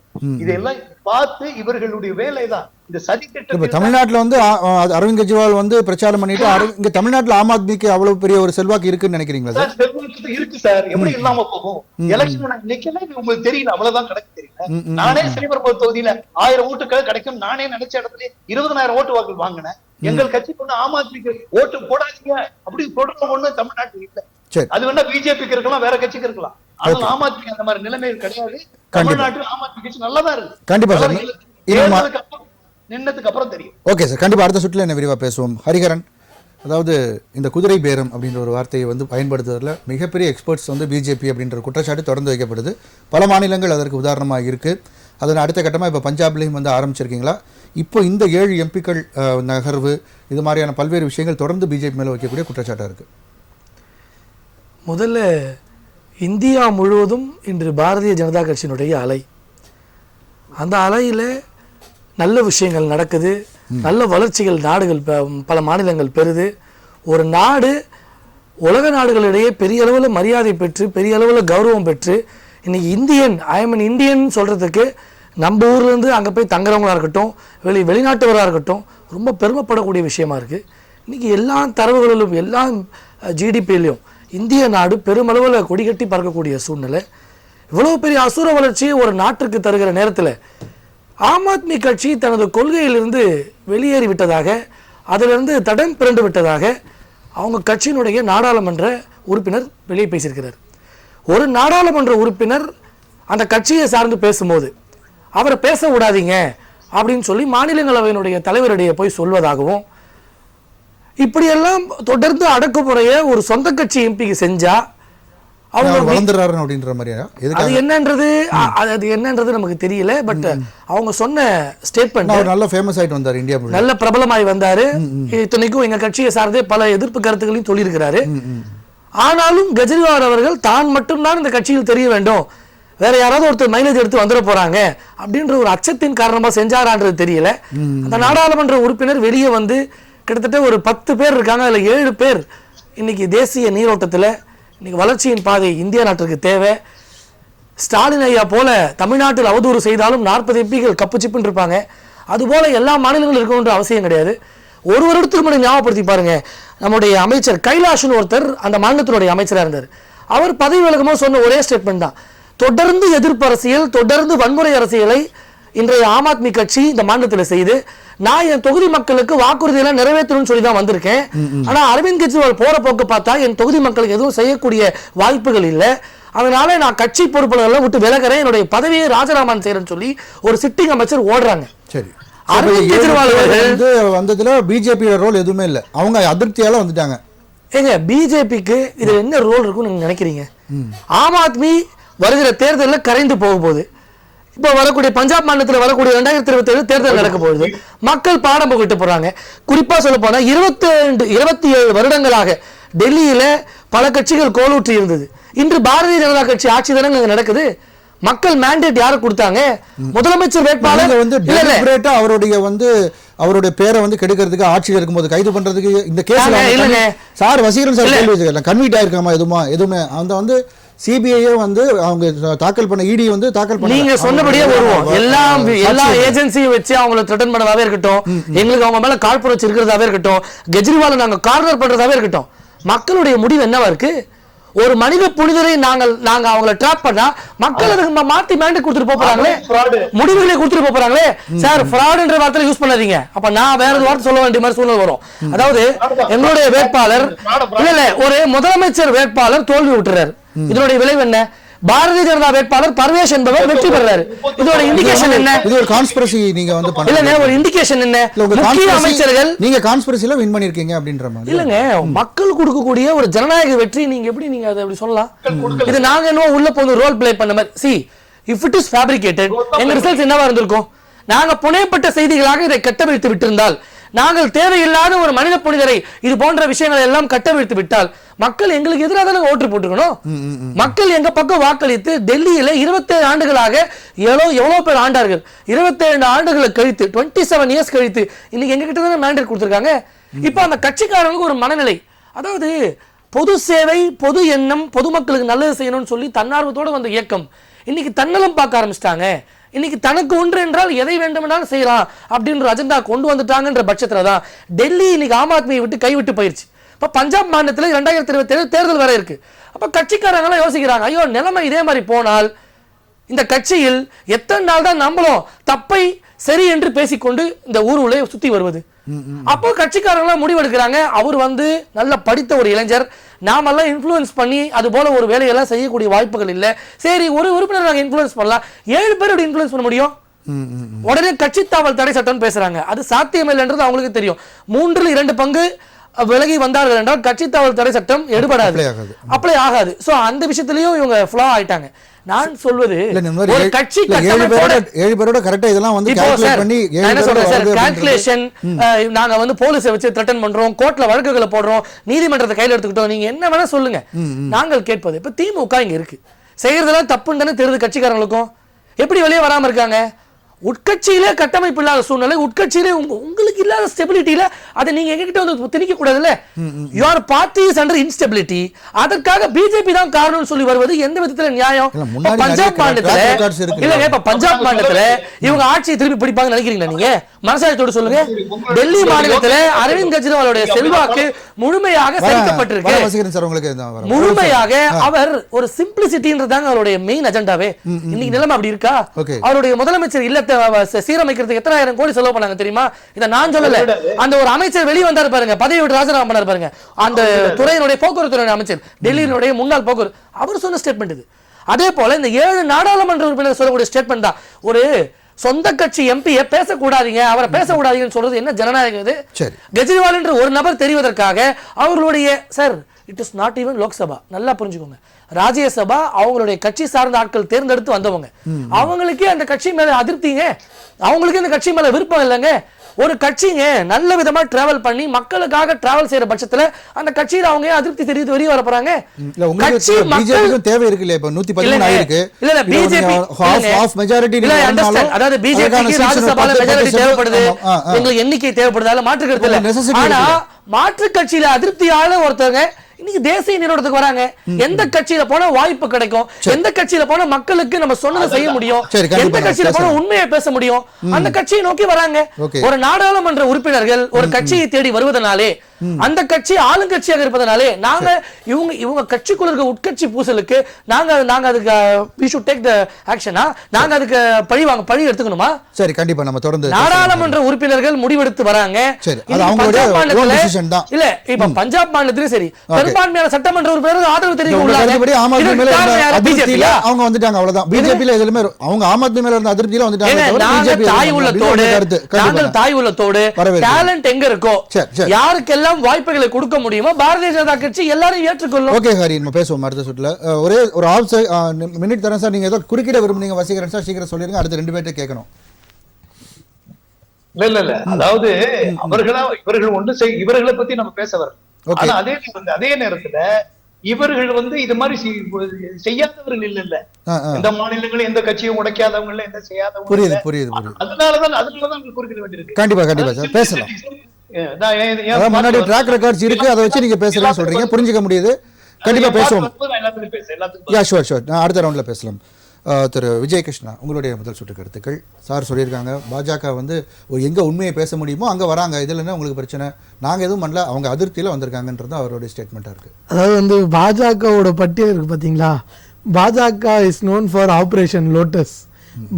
இதெல்லாம் பார்த்து இவர்களுடைய வேலைதான் இந்த சதி திட்டம். தமிழ்நாட்டுல வந்து அரவிந்த் கெஜ்ரிவால் வந்து பிரச்சாரம் பண்ணிட்டு இங்க தமிழ்நாட்டுல ஆம் ஆத்மிக்கு அவ்வளவு பெரிய ஒரு செல்வாக்கு இருக்குன்னு நினைக்கிறீங்களா சார்? இருக்கு சார், எப்படி இல்லாம போகும்? எலெக்ஷன் உங்களுக்கு தெரியல, அவ்வளவுதான் கணக்கு தெரியல. நானே ஸ்ரீபெரும்புதூர் தொகுதியில 1000 ஓட்டுகள் கிடைக்கும் நானே நினைச்ச இடத்துல 20,000 ஓட்டு வாக்கு வாங்கினேன். எங்கள் கட்சி கொண்டு ஆம் ஆத்மிக்கு ஓட்டு போடாதீங்க அப்படி போடுற ஒண்ணு தமிழ்நாட்டில் இல்ல. அது வேணா பிஜேபிக்கு இருக்கலாம், வேற கட்சிக்கு இருக்கலாம். ஆனா ஆம் ஆத்மிக்கு அந்த மாதிரி நிலைமைகள் கிடையாது. தமிழ்நாட்டில் ஆம் ஆத்மி கட்சி நல்லாதான் இருக்கு. கண்டிப்பா நின்னதுக்கு அப்புறம் தெரியும். ஓகே சார், கண்டிப்பா அடுத்த சுற்றுல என்ன விரிவா பேசுவோம். ஹரிஹரன், அதாவது இந்த குதிரை பேரம் அப்படின்ற ஒரு வார்த்தையை வந்து பயன்படுத்துவதில் மிகப்பெரிய எக்ஸ்பர்ட்ஸ் வந்து பிஜேபி அப்படின்ற குற்றச்சாட்டு தொடர்ந்து வைக்கப்படுது. பல மாநிலங்கள் அதற்கு உதாரணமாக இருக்குது. அதன் அடுத்த கட்டமாக இப்போ பஞ்சாப்லேயும் வந்து ஆரம்பிச்சிருக்கீங்களா? இப்போ இந்த 7 எம்பிக்கள் நகர்வு இது மாதிரியான பல்வேறு விஷயங்கள் தொடர்ந்து பிஜேபி மேலே வைக்கக்கூடிய குற்றச்சாட்டாக இருக்குது. முதல்ல இந்தியா முழுவதும் இன்று பாரதிய ஜனதா கட்சியினுடைய அலை, அந்த அலையில் நல்ல விஷயங்கள் நடக்குது, நல்ல வளர்ச்சிகள் நாடுகள் பல மாநிலங்கள் பெறுது. ஒரு நாடு உலக நாடுகளிடையே பெரிய அளவில் மரியாதை பெற்று பெரிய அளவில் கௌரவம் பெற்று இன்னைக்கு இந்தியன் சொல்கிறதுக்கு நம்ம ஊர்லேருந்து அங்கே போய் தங்குறவங்களாக இருக்கட்டும், வெளிநாட்டவராக இருக்கட்டும் ரொம்ப பெருமைப்படக்கூடிய விஷயமா இருக்குது. இன்றைக்கி எல்லா தரவுகளிலும் எல்லா ஜிடிபியிலையும் இந்திய நாடு பெருமளவில் கொடிகட்டி பறக்கக்கூடிய சூழ்நிலை. இவ்வளோ பெரிய அசுர வளர்ச்சியை ஒரு நாட்டிற்கு தருகிற நேரத்தில் ஆம் ஆத்மி கட்சி தனது கொள்கையிலிருந்து வெளியேறி விட்டதாக, அதிலிருந்து தடம் பிறண்டு விட்டதாக அவங்க கட்சியினுடைய நாடாளுமன்ற உறுப்பினர் வெளியே பேசியிருக்கிறார். ஒரு நாடாளுமன்ற உறுப்பினர் அந்த கட்சியை சார்ந்து பேசும்போது அவரை பேச விடாதீங்க அப்படின்னு சொல்லி மாநிலங்களவையினுடைய தலைவரிடையே போய் சொல்வதாகவும், இப்படியெல்லாம் தொடர்ந்து அடக்குமுறையை ஒரு சொந்த கட்சி எம்பிக்கு செஞ்சா அது என்னன்றது நமக்கு தெரியல. பட் அவங்க சொன்ன ஸ்டேட்மெண்ட் நல்ல ஃபேமஸ் ஆயிட்டு வந்தார், இந்தியா நல்ல பிரபலமாய் வந்தாரு. இத்தனைக்கும் எங்க கட்சியை சார்ந்தே பல எதிர்ப்பு கருத்துக்களையும் சொல்லியிருக்கிறாரு. ஆனாலும் கெஜ்ரிவால் அவர்கள் தான் மட்டும்தான் இந்த கட்சியில் தெரிய வேண்டும், வேற யாராவது ஒருத்தர் மைலேஜ் எடுத்து வந்துட போறாங்க அப்படின்ற ஒரு அச்சத்தின் காரணமா செஞ்சாரான்றது தெரியல. அந்த நாடாளுமன்ற உறுப்பினர் வெளியே வந்து கிட்டத்தட்ட ஒரு 10 பேர் இருக்காங்க, அதுல 7 பேர் இன்னைக்கு தேசிய நீரோட்டத்தில் இன்னைக்கு வளர்ச்சியின் பாதை இந்திய நாட்டிற்கு தேவை. ஸ்டாலின் ஐயா போல தமிழ்நாட்டில் அவதூறு செய்தாலும் 40 எம்பிகள் கப்பு சிப்புன்னு இருப்பாங்க. அதுபோல எல்லா மாநிலங்களும் இருக்கணுன்ற அவசியம் கிடையாது. ஒரு இடத்துக்கு மட்டும் ஞாபகப்படுத்தி பாருங்க, நம்முடைய அமைச்சர் கைலாஷ்னு ஒருத்தர் அந்த மாநிலத்தினுடைய அமைச்சராக இருந்தார். அவர் பதவி விலகும்போது சொன்ன ஒரே ஸ்டேட்மெண்ட் தான், தொடர்ந்து எதிர்ப்பு அரசியல், தொடர்ந்து வன்முறை அரசியலை இன்றைய ஆம் ஆத்மி கட்சி இந்த மாநிலத்தில் செய்து நான் என் தொகுதி மக்களுக்கு வாக்குறுதியெல்லாம் நிறைவேற்றணும்னு சொல்லி தான் வந்திருக்கேன். ஆனா அரவிந்த் கெஜ்ரிவால் போற போக்கு பார்த்தா என் தொகுதி மக்களுக்கு எதுவும் செய்யக்கூடிய வாய்ப்புகள் இல்லை, அதனால நான் கட்சி பொறுப்புகளெல்லாம் விட்டு விலகிறேன், என்னுடைய பதவியை ராஜினாமா செய்யறேன்னு சொல்லி ஒரு சிட்டிங் அமைச்சர் ஓடுறாங்க. சரி, அரவிந்த் கெஜ்ரிவால் வந்து வந்ததுல பிஜேபி ரோல் எதுவுமே இல்லை, அவங்க அதிருப்தியால வந்துட்டாங்க. ஏங்க பிஜேபிக்கு இதுல என்ன ரோல் இருக்குன்னு நீங்க நினைக்கிறீங்க? ஆம் ஆத்மி வருகிற தேர்தலில் கரைந்து போக போகுது. இப்போ வரக்கூடிய பஞ்சாப் மாநிலத்தில் வரக்கூடிய 2027 தேர்தல் நடக்க போகுது. மக்கள் பாடம் புகட்ட போறாங்க. குறிப்பா சொல்ல போனா 27 வருடங்களாக டெல்லியில பல கட்சிகள் கோலூற்றி இருந்தது. இன்று பாரதிய ஜனதா கட்சி ஆட்சி தானே நடக்குது. மக்கள் மேண்டேட் யாரு கொடுத்தாங்க? முதலமைச்சர் வேட்பாளர் வந்து அவருடைய பேரை வந்து கெடுக்கிறதுக்கு ஆட்சியில் இருக்கும்போது கைது பண்றதுக்கு இந்த கேஸ் சார் வசீகரன் சார் கேள்வி கன்வீட் ஆயிருக்காமா? எதுவுமே அந்த வந்து சிபிஐயே வந்து அவங்க தாக்கல் பண்ண இடி வந்து தாக்கல் பண்ண நீங்க சொன்னபடியே வருவோம். எல்லா ஏஜென்சியும் வச்சு அவங்களை த்ரெட்டன் பண்ணதாவே இருக்கட்டும், எங்களுக்கு அவங்க மேல காழ்ப்புணர்ச்சி இருக்கிறதாவே இருக்கட்டும், கெஜ்ரிவாலை நாங்க கார்னர் பண்றதாவே இருக்கட்டும், மக்களுடைய முடிவு என்னவா இருக்கு? ஒரு மனித புனிதரை நாங்க அவங்கள ட்ராப் பண்ணா மக்கள் அதுக்கு மாத்தி மேண்டேட் கொடுத்துட்டு போறாங்களே, முடிவுகளை கொடுத்துட்டு போறாங்களே. சார் ஃப்ராடுன்ற வார்த்தை யூஸ் பண்ணாதீங்க. அப்ப நான் வேற ஒரு வார்த்தை சொல்ல வேண்டிய மாதிரி சூழ்நிலை வரும். அதாவது எங்களுடைய வேட்பாளர் இல்ல ஒரு முதலமைச்சர் வேட்பாளர் தோல்வி விட்டுறாரு. இதனுடைய விளைவு என்ன? பாரதிய ஜனதா வேட்பாளர் பர்வேஷ் என்பவர் வெற்றி பெறாரு. இதோட இண்டிகேஷன் என்ன? இது ஒரு கான்ஸ்பிரசி. நீங்க வந்து இல்லங்க, ஒரு இண்டிகேஷன் என்ன? முக்கிய அமைச்சர்கள் நீங்க கான்ஸ்பிரசில வின் பண்ணிருக்கீங்க அப்படின்ற மாதிரி இல்லங்க. மக்கள் கொடுக்கக்கூடிய ஒரு ஜனநாயக வெற்றி நீங்க எப்படி நீங்க அதை அப்படி சொல்லலாம்? இது நாங்க என்ன உள்ள போய் ரோல் பிளே பண்ண மாதிரி. see if it is fabricated எங்க ரிசல்ட்ஸ் என்னவா இருந்திருக்கும்? நாங்க புனையப்பட்ட செய்திகளாக இதை கட்டவிழ்த்து விட்டிருந்தால், நாங்கள் தேவையில்லாத ஒரு மனித புனிதரை இது போன்ற விஷயங்களை எல்லாம் கட்டவிழ்த்து விட்டால் மக்கள் எங்களுக்கு எதிராக தான் ஓட்டு போட்டுக்கணும். மக்கள் எங்க பக்கம் வாக்களித்து டெல்லியில 27 ஆண்டுகளாக எவ்வளவு பேர் ஆண்டார்கள். 27 ஆண்டுகளை கழித்து 27 இயர்ஸ் கழித்து இன்னைக்கு எங்க கிட்ட தான் மேண்டேட் கொடுத்திருக்காங்க. இப்ப அந்த கட்சிக்காரங்களுக்கு ஒரு மனநிலை, அதாவது பொது சேவை, பொது எண்ணம், பொதுமக்களுக்கு நல்லது செய்யணும்னு சொல்லி தன்னார்வத்தோட வந்த இயக்கம் இன்னைக்கு தன்னலம் பார்க்க ஆரம்பிச்சிட்டாங்க. இன்னைக்கு தனக்கு ஒன்று என்றால் எதை வேண்டுமென்றாலும் செய்யலாம் அப்படின்ற அஜெண்டா கொண்டு வந்துட்டாங்கன்ற பட்சத்துல தான் டெல்லி இன்னைக்கு ஆம் ஆத்மியை விட்டு கைவிட்டு போயிருச்சு. இப்ப பஞ்சாப் மாநிலத்தில் 2027 தேர்தல் வர இருக்கு. அப்ப கட்சிக்காரங்க எல்லாம் யோசிக்கிறாங்க, ஐயோ நிலைமை இதே மாதிரி போனால் இந்த கட்சியில் எத்தனை நாள் தான் நம்மளும் தப்பை சரி என்று பேசிக்கொண்டு இந்த ஊருக்குள்ளே சுத்தி வருவது. அப்போ கட்சிக்காரங்க முடிவெடுக்கிறாங்க, அவர் வந்து நல்ல படித்த ஒரு இளைஞர், நாமெல்லாம் இன்ஃப்ளூயன்ஸ் பண்ணி அது போல ஒரு வேலையெல்லாம் செய்யக்கூடிய வாய்ப்புகள் இல்லை. சரி, ஒரு உறுப்பினர் நாங்கள் இன்ஃப்ளூயன்ஸ் பண்ணலாம், 7 பேர் இன்ஃப்ளூயன்ஸ் பண்ண முடியும். உடனே கட்சி தாவல் தடை சட்டம் பேசுறாங்க. அது சாத்தியமில்லைன்றது அவங்களுக்கு தெரியும். 3 2 பங்கு விலகி வந்தார்கள் என்றால் கட்சி தாவல் தடை சட்டம் எடுபடாது, அப்ளை ஆகாது. சோ அந்த விஷயத்திலயும் இவங்க ஃப்ளா ஆயிட்டாங்க. நான் சொல்வது ஒரு கட்சி 7 பேரோட கரெக்ட்டா இதெல்லாம் வந்து கால்குலேட் பண்ணி கால்குலேஷன் நாங்க வந்து போலீஸை வச்சு த்ரெட்டன் பண்றோம், கோர்ட்ல வழக்குகளை போடுறோம், நீதிமன்றத்தை கையில எடுத்துக்கிட்டோம், நீங்க என்ன வேணா சொல்லுங்க. நாங்கள் கேட்பது இப்ப திமுக இங்க இருக்கு, செய்யறதெல்லாம் தப்புன்னு தானே தெரியுது கட்சிக்காரங்களுக்கும். எப்படி வெளியே வராம இருக்காங்க? உட்கட்சியிலே கட்டமைப்பு இல்லாத சூழ்நிலை, உட்கட்சியிலே உங்களுக்கு இல்லாத ஸ்டெபிலிட்டியில அதை நீங்க எங்ககிட்ட வந்து திணிக்க கூடாதுல்ல. Your party is under instability. அதற்காக பிஜேபி தான் காரணம்னு சொல்லி வருவது எந்த விதத்துல நியாயம்? பஞ்சாப் மாநிலத்துல இல்லங்க, இப்ப பஞ்சாப் மாநிலத்துல இவங்க ஆட்சியை திருப்பி பிடிப்பாங்க நினைக்கிறீங்களா நீங்க? மனசாட்சியோட சொல்லுங்க. டெல்லி மாநிலத்துல அரவிந்த் கெஜ்ரிவாலுடைய செல்வாக்கு முழுமையாக சரிக்கப்பட்டிருக்கு. முழுமையாக அவர் ஒரு சிம்பிளிசிட்டின்றதாங்க அவருடைய மெயின் அஜெண்டாவே. இன்னைக்கு நிலைமை அப்படி இருக்கா? அவருடைய முதலமைச்சர் இல்ல சீரமைக்கிறதுக்கு எத்தனை ஆயிரம் கோடி செலவு பண்ணாங்க தெரியுமா? இத நான் சொல்லல, அந்த ஒரு அமைச்சர் வெளியே வந்தாரு பாருங்க, பதவி விட்டு ராஜினாமா பண்ணாரு பாருங்க, அந்த துறையினுடைய போக்குவரத்து அமைச்சர், டெல்லியினுடைய முன்னாள் போக்குவரத்து, அவர் சொன்ன ஸ்டேட்மெண்ட் இது. அதே போல இந்த 7 நாடாளுமன்ற உறுப்பினர் சொல்லக்கூடிய ஸ்டேட்மெண்ட் தான். ஒரு சொந்த கட்சி எம்பியை பேசக்கூடாதீங்க, அவரை பேசக்கூடாதீங்கன்னு சொல்றது என்ன ஜனநாயகம் இது? கெஜ்ரிவால் என்ற ஒரு நபர் தெரிவதற்காக அவர்களுடைய sir it is not even Lok Sabha, நல்லா புரிஞ்சுக்கோங்க, ராஜ்யசபா அவங்களுடைய கட்சி சார்ந்த ஆட்கள் தேர்ந்தெடுத்து வந்தவங்க, அவங்களுக்கே அந்த கட்சி மேல அதிருப்திங்க, அவங்களுக்கு இந்த கட்சி மேல விருப்பம் இல்லைங்க. ஒரு கட்சிங்க நல்ல விதமா டிராவல் பண்ணி மக்களுக்காக டிராவல் செய்யற பட்சத்துல அந்த கட்சியில அவங்க அதிருப்தி தெரிவித்து வெளியே வர போறாங்க. கட்சி மக்களுக்கு தேவை இருக்கு இல்ல, இப்ப 113 ஆயிருக்கு இல்ல இல்ல பிஜேபி ஹாஃப் மெஜாரிட்டி இல்ல அண்டர்ஸ்டாண்ட், அதாவது பிஜேபிக்கு ராஜ்யசபால மெஜாரிட்டி தேவைப்படுது, உங்களுக்கு எண்ணிக்கை தேவைப்படுதால மாற்று கருத்து இல்ல. ஆனா மாற்று கட்சியில அதிருப்தியால ஒருத்தவங்க இன்னைக்கு தேசிய நீரோட்டத்துக்கு வராங்க. எந்த கட்சியில போனா வாய்ப்பு கிடைக்கும், எந்த கட்சியில போனா மக்களுக்கு நம்ம சொன்னதை செய்ய முடியும், எந்த கட்சியில போனா உண்மையை பேச முடியும், அந்த கட்சியை நோக்கி வராங்க. ஒரு நாடாளுமன்ற உறுப்பினர்கள் ஒரு கட்சியை தேடி வருவதனாலே, அந்த கட்சி ஆளுங்கட்சியாக இருப்பதனாலே நாங்க இவங்க கட்சிக்குள்ள இருக்க உட்கட்சி பூசலுக்கு நாங்க அதுக்கு we should take the action. நாங்க அதுக்கு பழி எடுத்துக்கணுமா? சரி, கண்டிப்பா நம்ம தொடர்ந்து நாடாளுமன்ற உறுப்பினர்கள் முடிவெடுத்து வராங்க. அது அவங்களுடைய டிசிஷன் தான். இல்ல இப்ப பஞ்சாப் மாநிலத்திலும் சரி பெரும்பான்மையான சட்டமன்ற உறுப்பினர்கள் ஆதரவு தெரிவிக்கிறாங்க. ஆம் ஆத்மி மேல அதிருப்தியில அவங்க வந்துட்டாங்க, அவ்வளவுதான். பிஜேபில எதுலமே அவங்க ஆம் ஆத்மி மேல இருந்த அதிருப்தியில வந்துட்டாங்க. நாங்கள் தாய் உள்ளத்தோடு டேலண்ட் எங்க இருக்கோ, யாருக்கெல்லாம் வாய்ப்புகளை கொடுக்க முடியுமோ பாரதிய ஜனதா கட்சி எல்லாரும் ஏற்றுக்கொள்ளும். ஓகே ஹரி, நம்ம பேசுவோம் அடுத்த சுற்றுல. ஒரே ஒரு மினிட் தரேன் சார், நீங்க ஏதோ குறுக்கிட விரும்புறீங்க வசீகரன் சார், சீக்கிரம் சொல்லிருங்க, அடுத்த 2 பேர்ட்ட கேட்கணும். இல்ல அதாவது இவர்கள் ஒன்று இவர்களை பத்தி நம்ம பேச வர, ஆனா அதே நேரத்துல இவர்கள் இது மாதிரி செய்யாதவர்கள் இல்ல, எந்த மாநிலங்களும் எந்த கட்சியும் உடைக்காதவங்க இல்ல, எந்த செய்யாதவங்க. புரியுது. அதனாலதான் குறுக்கிட வேண்டியிருக்கு. கண்டிப்பா சார் பேசலாம். முன்னாடி ட்ராக் ரெக்கார்ட்ஸ் இருக்கு, அதை வச்சு நீங்க பேசலாம் சொல்றீங்க, புரிஞ்சுக்க முடியுது. கண்டிப்பா பேசுவோம். ஷூர் நான் அடுத்த ரவுண்ட்ல பேசலாம். திரு விஜயகிருஷ்ணா, உங்களுடைய முதல் சுற்று கருத்துக்கள். சார் சொல்லியிருக்காங்க பாஜக வந்து எங்கே உண்மையை பேச முடியுமோ அங்கே வராங்க, இதில் என்ன உங்களுக்கு பிரச்சனை, நாங்கள் எதுவும் பண்ணல, அவங்க அதிருப்தியில் வந்திருக்காங்கன்றது அவருடைய ஸ்டேட்மெண்ட்டாக இருக்குது. அதாவது வந்து பாஜகவோட பட்டியல் இருக்குது பார்த்தீங்களா, பாஜக is known for operation lotus.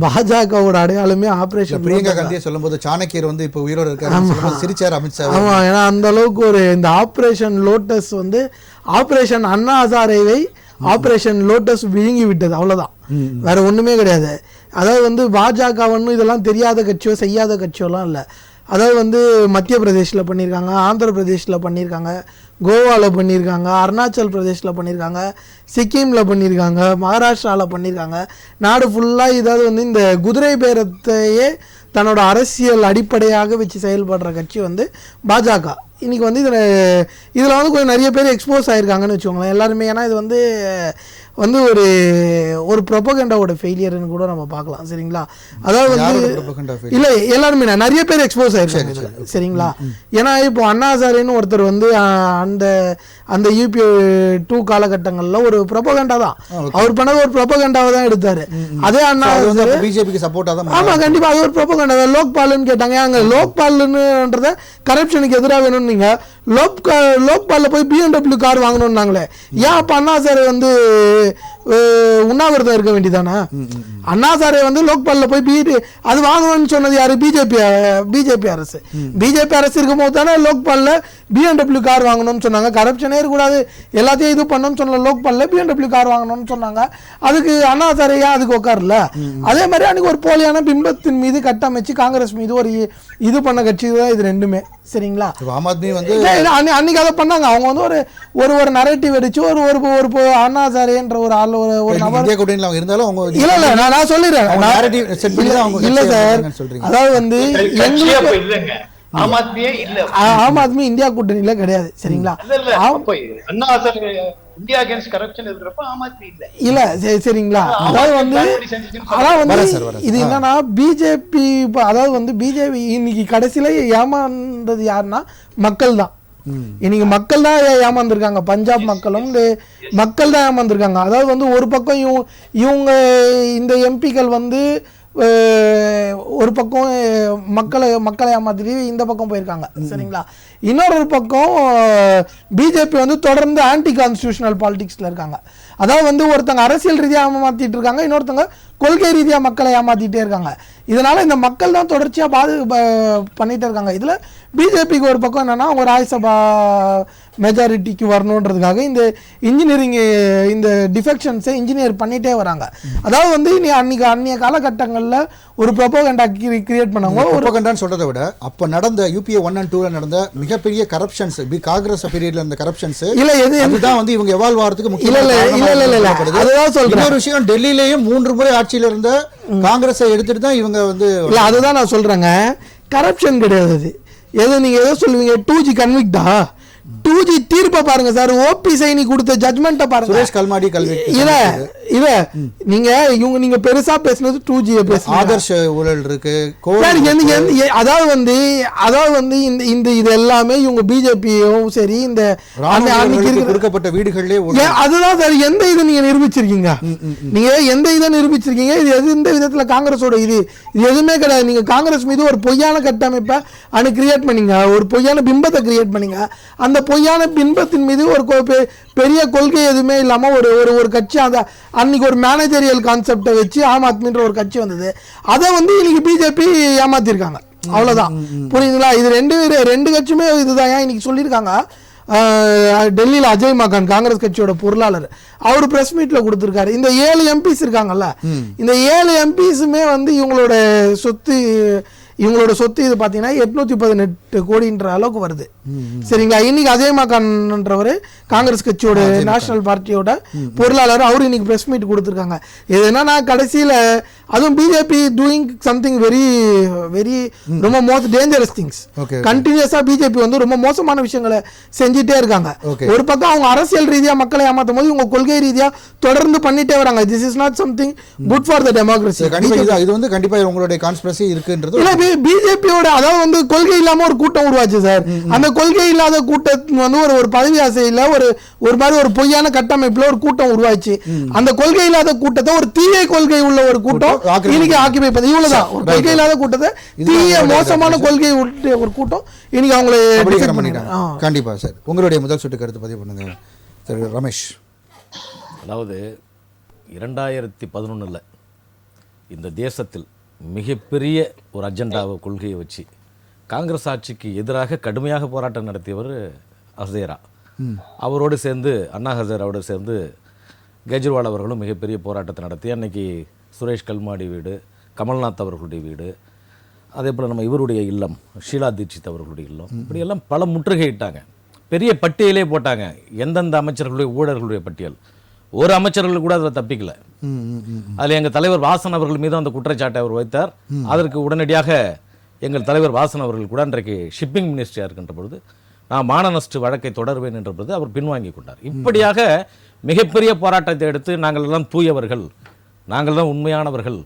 பாஜகவோட அடையாளமே ஆப்ரேஷன். பிரியங்கா காந்தியை சொல்லும்போது சாணக்கியர் வந்து இப்போ உயிரோடு இருக்காரு சிரிச்சார் அமித்ஷா. ஆமா, ஏன்னா அந்த அளவுக்கு ஒரு இந்த ஆப்ரேஷன் லோட்டஸ் வந்து ஆப்ரேஷன் அண்ணா ஹசாரேவை ஆப்ரேஷன் லோட்டஸ் விழுங்கி விட்டது, அவ்வளவுதான், வேற ஒண்ணுமே கிடையாது. அதாவது வந்து பாஜக ஒன்றும் இதெல்லாம் தெரியாத கட்சியோ செய்யாத கட்சியோலாம் இல்லை. அதாவது வந்து மத்திய பிரதேஷில் பண்ணியிருக்காங்க, ஆந்திர பிரதேஷில் பண்ணியிருக்காங்க, கோவாவில் பண்ணியிருக்காங்க, அருணாச்சல் பிரதேஷில் பண்ணியிருக்காங்க, சிக்கிமில் பண்ணியிருக்காங்க, மகாராஷ்டிராவில் பண்ணியிருக்காங்க. நாடு ஃபுல்லாக இதாவது வந்து இந்த குதிரை பேரத்தையே தன்னோட அரசியல் அடிப்படையாக வச்சு செயல்படுற கட்சி வந்து பாஜக. இன்றைக்கி வந்து இதில் வந்து கொஞ்சம் நிறைய பேர் எக்ஸ்போஸ் ஆகிருக்காங்கன்னு வச்சுக்கோங்களேன் எல்லாருமே. ஏன்னா இது வந்து ஒரு ப்ரொபகண்டாவோட ஃபெயிலியர்னு கூட நம்ம பார்க்கலாம். சரிங்களா, அதாவது வந்து இல்லை எல்லாருமே நிறைய பேர் எக்ஸ்போஸ் ஆயிருக்காங்க. சரிங்களா, ஏன்னா இப்போ அண்ணா ஹசாரேன்னு ஒருத்தர் வந்து அந்த யூபிஏ 2 காலகட்டங்களில் ஒரு ப்ரொபகண்டா தான் அவர் பண்ணது, ஒரு ப்ரொபகண்டாவை தான் எடுத்தார். அதே அண்ணா பிஜேபிக்கு சப்போர்ட்டாக தான். ஆமாம், கண்டிப்பாக அது ஒரு ப்ரொபகண்டா. லோக்பால்னு கேட்டாங்க, அங்கே லோக்பால்ன்றத கரப்ஷனுக்கு எதிராக வேணும்னு நீங்கள் லோக்பாலில் போய் BMW கார் வாங்கணும்னாங்களே, ஏன் அப்போ அண்ணா ஹசாரே வந்து உண்ணாவிரதம் இருக்க வேண்டியதானே? அண்ணா ஹசாரே வந்து லோக்பாலில் போய் அது வாங்கணும்னு சொன்னது யாரு? பிஜேபி அரசு. பிஜேபி அரசு இருக்கும் போது தானே லோக்பாலில் BMW கார் வாங்கணும்னு சொன்னாங்க. கரப்ஷனே இருக்கக்கூடாது, எல்லாத்தையும் இது பண்ணணும்னு சொன்ன லோக்பாலில் BMW கார் வாங்கணும்னு சொன்னாங்க. அதுக்கு அண்ணா ஹசாரே ஏன் அதுக்கு உட்காரல? அதே மாதிரி அன்னைக்கு ஒரு போலியான பிம்பத்தின் மீது கட்டமைச்சு காங்கிரஸ் மீது ஒரு இது பண்ண கட்சி தான் இது ரெண்டுமே. சரிங்களா, ஆம் ஆத்மி வந்து அன்னைக்கு அதை பண்ணாங்க. அவங்க வந்து ஒரு நரேட்டிவ் அடிச்சு ஒரு அண்ணா ஹசாரேன்ற ஒரு ஆள் ஒரு நபர் இருந்தாலும் இல்ல இல்ல நான் சொல்லிடுறேன். இல்ல சார், அதாவது வந்து ஆம் ஆத்மி இந்தியா கூட்டணியில கிடையாது. சரிங்களா, இல்ல சரிங்களா, அதாவது வந்து இது என்னன்னா பிஜேபி, அதாவது வந்து பிஜேபி இன்னைக்கு கடைசியில ஏமாந்தது யாருன்னா மக்கள் தான். இன்னைக்கு மக்கள் தான் ஏமாந்துருக்காங்க, பஞ்சாப் மக்களும் மக்கள் தான் ஏமாந்துருக்காங்க. அதாவது வந்து ஒரு பக்கம் இவங்க இந்த எம்பிக்கள் வந்து ஒரு பக்கம் மக்களை ஏமாத்திட்டு இந்த பக்கம் போயிருக்காங்க. சரிங்களா, இன்னொரு பக்கம் பிஜேபி வந்து தொடர்ந்து ஆன்டி கான்ஸ்டியூஷனல் பாலிடிக்ஸ்ல இருக்காங்க. அதாவது வந்து ஒருத்தங்க அரசியல் ரீதியாக ஏமாத்திட்டு இருக்காங்க, இன்னொருத்தங்க கொள்கை ரீதியாக மக்களை ஏமாத்திட்டே இருக்காங்க. இதனால இந்த மக்கள் தான் தொடர்ச்சியா பண்ணிட்டு இருக்காங்க. இதுல பிஜேபிக்கு ஒரு பக்கம் என்னன்னா அவங்க ராஜ்யசபா மெஜாரிட்டிக்கு வரணுன்றதுக்காக இந்த இன்ஜினியரிங் இந்த டிஃபெக்ஷன்ஸை இன்ஜினியர் பண்ணிட்டே வராங்க. அதாவது வந்து அன்னைய காலகட்டங்களில் ஒரு ப்ரொபோகண்டா கிரியேட் பண்ணாங்க. ப்ரொபோகண்டான்னு சொல்றதை விட அப்ப நடந்த யூபிஏ 1 and 2 நடந்த மிகப்பெரிய கரப்ஷன்ஸ், காங்கிரஸ் பீரியட்ல இருந்த கரப்ஷன்ஸ் இதுதான் வந்து இவங்க எவால்வ் ஆகிறதுக்கு முக்கியம். அதுதான் சொல்றேன். ஒரு விஷயம், டெல்லியிலேயும் 3 முறை ஆட்சியில் இருந்த காங்கிரஸை எடுத்துட்டு தான் இவங்க வந்து இல்ல, அதுதான் நான் சொல்றேங்க, கரப்ஷன் கிடையாது. நீங்க எதோ சொல்லுவீங்க 2G கன்விக்டா, 2G தீர்ப்பை பாருங்க சார், ஓபி சைனி கொடுத்த ஜட்மெண்ட்டை பாருங்க. சுரேஷ் கல்மாடி கல்வி இல்ல நீங்க பெருசா பேசுனது 2G பேசுங்க. ஆதர்ஷ ஊழல் இருக்கு. அதாவது வந்து இந்த இது எல்லாமே இவங்க பிஜேபியும் சரி இந்த கொடுக்கப்பட்ட வீடுகளே அதுதான் சார். எந்த இதை நீங்க நிரூபிச்சிருக்கீங்க? நீங்க எந்த இதை நிரூபிச்சிருக்கீங்க? இது எந்த விதத்துல காங்கிரஸோட இது எதுவுமே கிடையாது. நீங்க காங்கிரஸ் மீது ஒரு பொய்யான கட்டமைப்பை கிரியேட் பண்ணீங்க, ஒரு பொய்யான பிம்பத்தை கிரியேட் பண்ணீங்க. அந்த பொய்யான பிம்பத்தின் மீது ஒரு பெரிய கொள்கை எதுவுமே இல்லாம ஒரு கட்சி அன்னைக்கு ஒரு மேனேஜரியல் கான்செப்டை வச்சு ஆம் ஆத்மின்ற ஒரு கட்சி வந்தது. அதை வந்து இன்னைக்கு பிஜேபி ஏமாத்திருக்காங்க, அவ்வளவுதான். புரியுதுங்களா? இது ரெண்டு கட்சியுமே இதுதான். இன்னைக்கு சொல்லியிருக்காங்க, டெல்லியில் அஜய் மகான் காங்கிரஸ் கட்சியோட பொருளாளர் அவர் பிரஸ் மீட்ல கொடுத்திருக்காரு. இந்த 7 எம்பிஸ் இருக்காங்கல்ல, இந்த 7 எம்பிஸுமே வந்து இவங்களோட சொத்து இது பார்த்தீங்கன்னா 818 கோடின்ற அளவுக்கு வருது. சரிங்களா, இன்னைக்கு அஜய் மகான்ன்றவர் காங்கிரஸ் கட்சியோட நேஷனல் பார்ட்டியோட பொருளாளர், அவரு இன்னைக்கு பிரஸ் மீட் கொடுத்துருக்காங்க. இது என்னன்னா கடைசியில் அதுவும் பிஜேபி டூயிங் சம்திங் வெரி ரொம்ப டேஞ்சரஸ் திங்ஸ். கண்டினியூஸா பிஜேபி வந்து ரொம்ப மோசமான விஷயங்களை செஞ்சுட்டே இருக்காங்க. ஒரு பக்கம் அவங்க அரசியல் ரீதியா மக்களை ஏமாத்தும் போது இவங்க கொள்கை ரீதியா தொடர்ந்து பண்ணிட்டே வராங்க. This is not something good for the democracy. இது வந்து கண்டிப்பா உங்களுடைய கான்ஸ்பிரசி இருக்குன்றது இல்ல. பிஜேபியோட அதாவது வந்து கொள்கை இல்லாம ஒரு கூட்டம் உருவாச்சு சார். அந்த கொள்கை இல்லாத கூட்டத்துக்கு வந்து ஒரு பதவி ஆசையில ஒரு மாதிரி ஒரு பொய்யான கட்டமைப்புல ஒரு கூட்டம் உருவாச்சு. அந்த கொள்கை இல்லாத கூட்டத்தை ஒரு தீய கொள்கை உள்ள ஒரு கூட்டம் இன்னைக்கு ஆக்கிபை பண்ணி இவ்வளவுதான். ஒரு கொள்கை இல்லாத கூட்டத்தை தீய மோசமான கொள்கை ஒரு கூட்டம் இன்னைக்கு அவங்களை கண்டிப்பா சார். உங்களுடைய முதல் சுட்டு கருத்து பதிவு பண்ணுங்க சார் ரமேஷ். அதாவது 2011 இந்த தேசத்தில் மிகப்பெரிய ஒரு அஜெண்டாவை கொள்கையை வச்சு காங்கிரஸ் ஆட்சிக்கு எதிராக கடுமையாக போராட்டம் நடத்தியவர் ஹசேரா. அவரோடு சேர்ந்து அண்ணா ஹசேராவோடு சேர்ந்து கெஜ்ரிவால் அவர்களும் மிகப்பெரிய போராட்டத்தை நடத்தி அன்னைக்கு சுரேஷ் கல்மாடி வீடு, கமல்நாத் அவர்களுடைய வீடு, அதே போல் நம்ம இவருடைய இல்லம் ஷீலா தீட்சித் அவர்களுடைய இல்லம், இப்படியெல்லாம் பல முற்றுகையிட்டாங்க. பெரிய பட்டியலே போட்டாங்க, எந்தெந்த அமைச்சர்களுடைய ஊழல்களுடைய பட்டியல். ஒரு அமைச்சர்கள் கூட அதில் தப்பிக்கல. அதில் எங்கள் தலைவர் வாசன் அவர்கள் மீது அந்த குற்றச்சாட்டை அவர் வைத்தார். அதற்கு உடனடியாக எங்கள் தலைவர் வாசன் அவர்கள் கூட அன்றைக்கு ஷிப்பிங் மினிஸ்டரியாக இருக்கின்ற பொழுது நான் மான நஷ்ட வழக்கை தொடர்வேன் என்ற பொழுது அவர் பின்வாங்கி கொண்டார். இப்படியாக மிகப்பெரிய போராட்டத்தை எடுத்து நாங்கள் எல்லாம் தூயவர்கள், நாங்கள் தான் உண்மையானவர்கள்,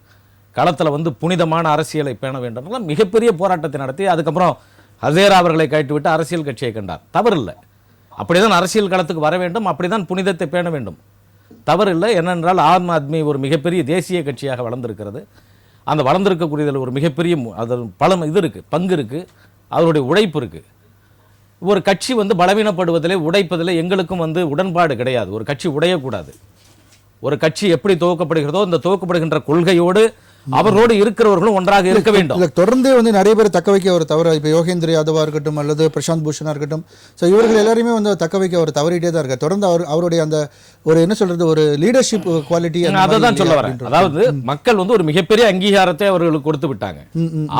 களத்தில் வந்து புனிதமான அரசியலை பேண வேண்டும், மிகப்பெரிய போராட்டத்தை நடத்தி அதுக்கப்புறம் ஹசேரா அவர்களை கைட்டுவிட்டு அரசியல் கட்சியை கண்டார். தவறில்லை, அப்படிதான் அரசியல் களத்துக்கு வர வேண்டும், அப்படிதான் புனிதத்தை பேண வேண்டும், தவறில்லை. என்னென்றால் ஆம் ஆத்மி ஒரு மிகப்பெரிய தேசிய கட்சியாக வளர்ந்திருக்கிறது. அந்த வளர்ந்திருக்கக்கூடியதில் ஒரு மிகப்பெரிய அதில் பல இது இருக்குது, பங்கு இருக்குது, அதனுடைய உழைப்பு இருக்குது. ஒரு கட்சி வந்து பலவீனப்படுவதிலே உடைப்பதில் எங்களுக்கும் வந்து உடன்பாடு கிடையாது. ஒரு கட்சி உடையக்கூடாது. ஒரு கட்சி எப்படி துவக்கப்படுகிறதோ இந்த துவக்கப்படுகின்ற கொள்கையோடு அவர்களோடு இருக்கிறவர்களும் ஒன்றாக இருக்க வேண்டும். தொடர்ந்து வந்து நிறைய பேர் தக்க வைக்க ஒரு தவறு, இப்போ யோகேந்திர யாதவா இருக்கட்டும் அல்லது பிரசாந்த் பூஷனா இருக்கட்டும், ஸோ இவர்கள் எல்லாருமே வந்து தக்க வைக்க ஒரு தவறிட்டே தான் இருக்காரு. தொடர்ந்து அவருடைய அந்த ஒரு என்ன சொல்றது ஒரு லீடர்ஷிப் குவாலிட்டி, அதை தான் சொல்ல வரேன். அதாவது மக்கள் வந்து ஒரு மிகப்பெரிய அங்கீகாரத்தை அவர்களுக்கு கொடுத்து விட்டாங்க.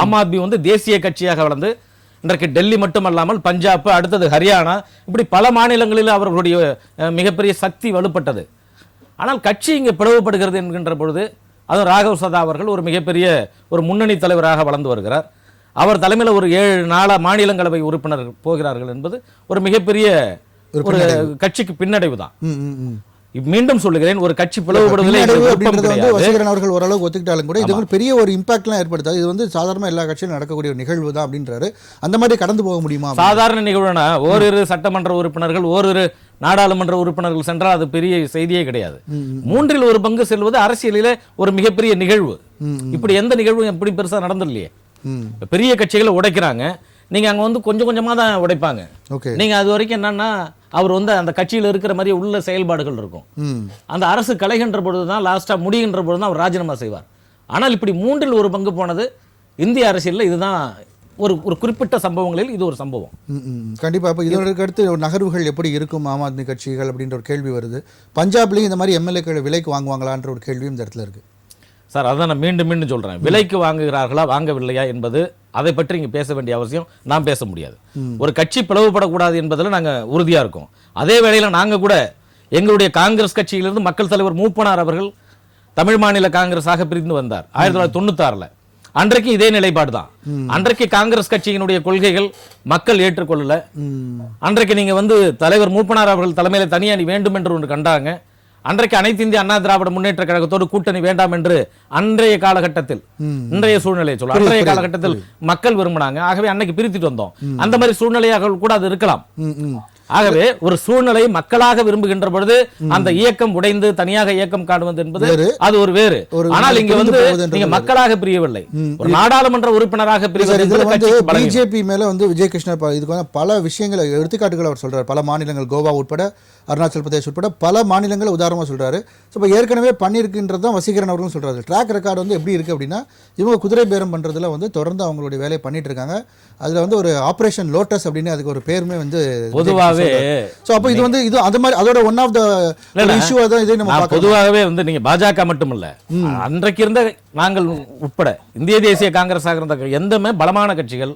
ஆம் ஆத்மி வந்து தேசிய கட்சியாக வளர்ந்து இன்றைக்கு டெல்லி மட்டுமல்லாமல் பஞ்சாப், அடுத்தது ஹரியானா, இப்படி பல மாநிலங்களில் அவர்களுடைய மிகப்பெரிய சக்தி வலுப்பட்டது. ஆனால் கட்சி இங்கே பிளவுபடுகிறது என்கின்ற பொழுது அதுவும் ராகவ் சதா அவர்கள் ஒரு மிகப்பெரிய ஒரு முன்னணி தலைவராக வளர்ந்து வருகிறார். அவர் தலைமையில் ஒரு 7 மாநிலங்களவை உறுப்பினர் போகிறார்கள் என்பது ஒரு மிகப்பெரிய ஒரு கட்சிக்கு பின்னடைவு தான். மீண்டும் சொல்லுகிறேன், ஒரு கட்சி பிளவுபடுவதில்லை வசீகரன் அவர்கள் ஓரளவுக்கு ஒத்துக்கிட்டாலும் கூட இது வந்து பெரிய ஒரு இம்பாக்ட்லாம் ஏற்படுத்தாது. இது வந்து சாதாரண எல்லா கட்சியிலும் நடக்கக்கூடிய ஒரு நிகழ்வு தான் அப்படின்றாரு. அந்த மாதிரி கடந்து போக முடியுமா? சாதாரண நிகழ்வுனா ஓரிரு சட்டமன்ற உறுப்பினர்கள், ஓரிரு நாடாளுமன்ற உறுப்பினர்கள் சென்றால் அது பெரிய செய்தியே கிடையாது. 1/3 செல்வது அரசியலிலே ஒரு மிகப்பெரிய நிகழ்வு. இப்படி எந்த நிகழ்வும் எப்படி பெருசா நடந்துடலையே. பெரிய கட்சிகளை உடைக்கிறாங்க, நீங்க அங்க வந்து கொஞ்சம் கொஞ்சமா தான் உடைப்பாங்க. நீங்க அது வரைக்கும் என்னன்னா அவர் வந்து அந்த கட்சியில் இருக்கிற மாதிரி உள்ள செயல்பாடுகள் இருக்கும். அந்த அரசு கலைகின்ற பொழுதுதான் லாஸ்டா முடிகின்ற பொழுதுதான் அவர் ராஜினாமா செய்வார். ஆனால் இப்படி 1/3 போனது இந்திய அரசியலில் இதுதான் ஒரு குறிப்பிட்ட சம்பவங்களில் இது ஒரு சம்பவம். கண்டிப்பா. இப்போ இதற்கு அடுத்து நகர்வுகள் எப்படி இருக்கும் ஆம் ஆத்மி கட்சிகள் அப்படின்ற ஒரு கேள்வி வருது. பஞ்சாப்லேயும் இந்த மாதிரி எம்எல்ஏக்கள் விலைக்கு வாங்குவாங்களான்ற ஒரு கேள்வியும் இந்த இடத்துல இருக்கு. சார், அதான் நான் மீண்டும் சொல்றேன், விலைக்கு வாங்குகிறார்களா வாங்கவில்லையா என்பது அதை பற்றி இங்கே பேச வேண்டிய அவசியம் நாம் பேச முடியாது. ஒரு கட்சி பிளவுபடக்கூடாது என்பதில் நாங்கள் உறுதியாக இருக்கோம். அதே வேளையில் நாங்கள் கூட எங்களுடைய காங்கிரஸ் கட்சியிலிருந்து மக்கள் தலைவர் மூப்பனார் அவர்கள் தமிழ் மாநில காங்கிரஸாக பிரிந்து வந்தார் 1996. அன்றைக்கு இதே நிலைப்பாடு தான். அன்றைக்கு காங்கிரஸ் கட்சியினுடைய கொள்கைகள் மக்கள் ஏற்றுக்கொள்ளல. அன்றைக்கு நீங்க வந்து தலைவர் மூப்பனார் அவர்கள் தலைமையில தனி அணி வேண்டும் என்று ஒன்று கண்டாங்க. அன்றைக்கு அனைத்து இந்திய அண்ணா திராவிட முன்னேற்ற கழகத்தோடு கூட்டணி வேண்டாம் என்று அன்றைய காலகட்டத்தில், இன்றைய சூழ்நிலையை சொல்ல, அன்றைய காலகட்டத்தில் மக்கள் விரும்பினாங்க. ஆகவே அன்னைக்கு பிரித்துட்டு வந்தோம். அந்த மாதிரி சூழ்நிலையாக கூட அது இருக்கலாம். ஆகவே ஒரு சூழ்நிலை மக்களாக விரும்புகின்ற பொழுது அந்த இயக்கம் உடைந்து தனியாக இயக்கம் காணுவது என்பது அது ஒரு வேறு. ஆனால் இங்க வந்து நீங்க மக்களாக பிரியவில்லை, ஒரு நாடாளுமன்ற உறுப்பினராக பிரிவது. பிஜேபி மேல வந்து விஜய் கிருஷ்ணா இதுக்கு வந்து பல விஷயங்களை எடுத்துக்காட்டுகள் அவர் சொல்றாரு. பல மாநிலங்கள், கோவா உட்பட, அருணாச்சல் பிரதேஷ் உட்பட பல மாநிலங்களை உதாரணமாக சொல்றாரு. இப்போ ஏற்கனவே பண்ணியிருக்குன்றது தான் வசீகரன் அவர்களும் சொல்றாரு. ட்ராக் ரெக்கார்டு வந்து எப்படி இருக்கு அப்படின்னா, இவங்க குதிரை பேரம் பண்றதுல வந்து தொடர்ந்து அவங்களுடைய வேலையை பண்ணிட்டு இருக்காங்க. அதுல வந்து ஒரு ஆபரேஷன் லோட்டஸ் அப்படின்னு அதுக்கு ஒரு பேருமே வந்து பொதுவாகவே. சோ அப்போ இது வந்து இது அந்த மாதிரி அதோட ஒன் ஆஃப் த இஷ்யூ தான். இதை நம்ம பொதுவாகவே வந்து நீங்க பாஜக மட்டுமல்ல, அன்றைக்கு இருந்த நாங்கள் உட்பட இந்திய தேசிய காங்கிரஸாக இருந்த எந்தமே பலமான கட்சிகள்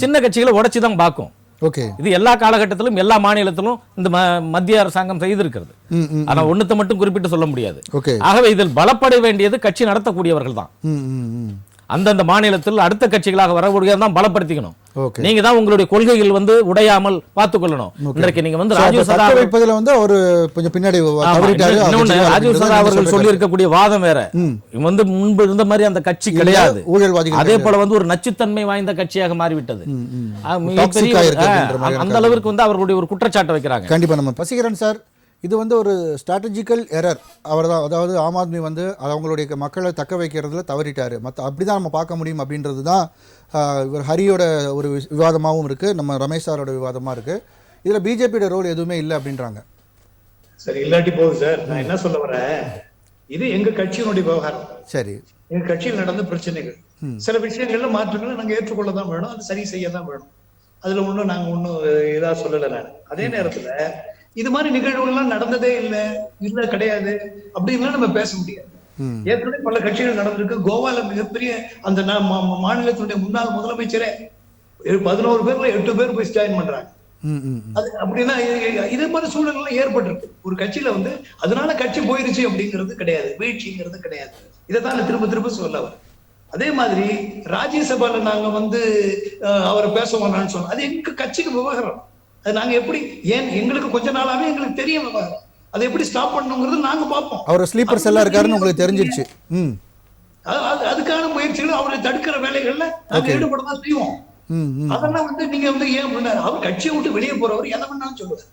சின்ன கட்சிகளை உடைச்சு தான் பார்க்கும். ஓகே. இது எல்லா காலகட்டத்திலும் எல்லா மாநிலத்திலும் இந்த மத்திய அரசாங்கம் செய்திருக்கிறது. ஆனா ஒண்ணுத்தை மட்டும் குறிப்பிட்டு சொல்ல முடியாது. ஓகே. ஆகவே இதில் பலப்பட வேண்டியது கட்சி நடத்தக்கூடியவர்கள் தான். அந்தந்த மாநிலத்தில் அடுத்த கட்சிகளாக வரக்கூடியதான் பலப்படுத்திக்கணும். நீங்க தான் உங்களுடைய கொள்கைகள் வந்து உடையாமல் பார்த்துக் கொள்ளணும். இன்றைக்கு நீங்க வந்து ராஜீவ் சதா வைப்பதில் வந்து ஒரு கொஞ்சம் பின்னாடி ராஜீவ் சதா அவர்கள் சொல்லி இருக்கக்கூடிய வாதம் வேற. வந்து முன்பு இருந்த மாதிரி அந்த கட்சி கிடையாது, ஊழல்வாதிகள். அதே போல வந்து ஒரு நச்சுத்தன்மை வாய்ந்த கட்சியாக மாறிவிட்டது. அந்த அளவிற்கு வந்து அவர்களுடைய ஒரு குற்றச்சாட்டை வைக்கிறாங்க. கண்டிப்பா. நம்ம பசிகரன் சார், இது வந்து ஒரு ஸ்ட்ராட்டஜிக்கல் எரர் அவர் தான். அதாவது ஆம் ஆத்மி வந்து அவங்களுடைய மக்களை தக்க வைக்கிறதுல தவறிட்டாரு, அப்படி தான் நம்ம பார்க்க முடியும் அப்படின்றது தான் இவர் ஹரியோட ஒரு விவாதமாகவும் இருக்குது, நம்ம ரமேஷ் சாரோட விவாதமாக இருக்குது. இதில் பிஜேபியோட ரோல் எதுவுமே இல்லை அப்படின்றாங்க. சரி, இல்லாட்டி போகுது சார். நான் என்ன சொல்ல வரேன், இது எங்க கட்சியினுடைய விவகாரம். சரி, எங்க கட்சியில் நடந்த பிரச்சனைகள், சில விஷயங்கள்ல மாற்றங்களை நாங்கள் ஏற்றுக்கொள்ள தான் வேணும், அது சரி செய்ய தான் வேணும். அதுல ஒன்றும் நாங்கள் ஒன்றும் இதாக சொல்லலை. நான் அதே நேரத்தில் இது மாதிரி நிகழ்வுகள்லாம் நடந்ததே இல்ல கிடையாது அப்படின்லாம் நம்ம பேச முடியாது. ஏற்கனவே பல கட்சிகள் நடந்திருக்கு. கோவால மிகப்பெரிய அந்த மாநிலத்தினுடைய முன்னாள் முதலமைச்சரே 11 பேர்ல 8 பேர் போய் ஜாயின் பண்றாங்க. அது அப்படின்னா இதே மாதிரி சூழல்கள் ஏற்பட்டிருக்கு ஒரு கட்சியில வந்து. அதனால கட்சி போயிருச்சு அப்படிங்கிறது கிடையாது, வீழ்ச்சிங்கிறது கிடையாது. இதைத்தான் திரும்ப திரும்ப சொல்ல வர. அதே மாதிரி ராஜ்யசபால நாங்க வந்து அவரை பேச வேணாம்னு சொன்னோம். அது எங்க கட்சிக்கு விவகாரம். அது நாங்க எப்படி, ஏன் எங்களுக்கு கொஞ்ச நாளாவே எங்களுக்கு தெரிய விவகாரம். அதை எப்படி ஸ்டாப் பண்ணணுங்கிறது நாங்க பார்ப்போம். அவர் ஸ்லீப்பர் செல்லா இருக்காருன்னு உங்களுக்கு தெரிஞ்சிருச்சு. அதுக்கான முயற்சிகள் அவரை தடுக்கிற வேலைகள்ல நாங்க ஈடுபட தான் செய்வோம். அதெல்லாம் வந்து நீங்க வந்து ஏன் பண்ணாரு, அவர் கட்சியை விட்டு வெளியே போறவர் எதை பண்ணாலும் சொல்லுவார்.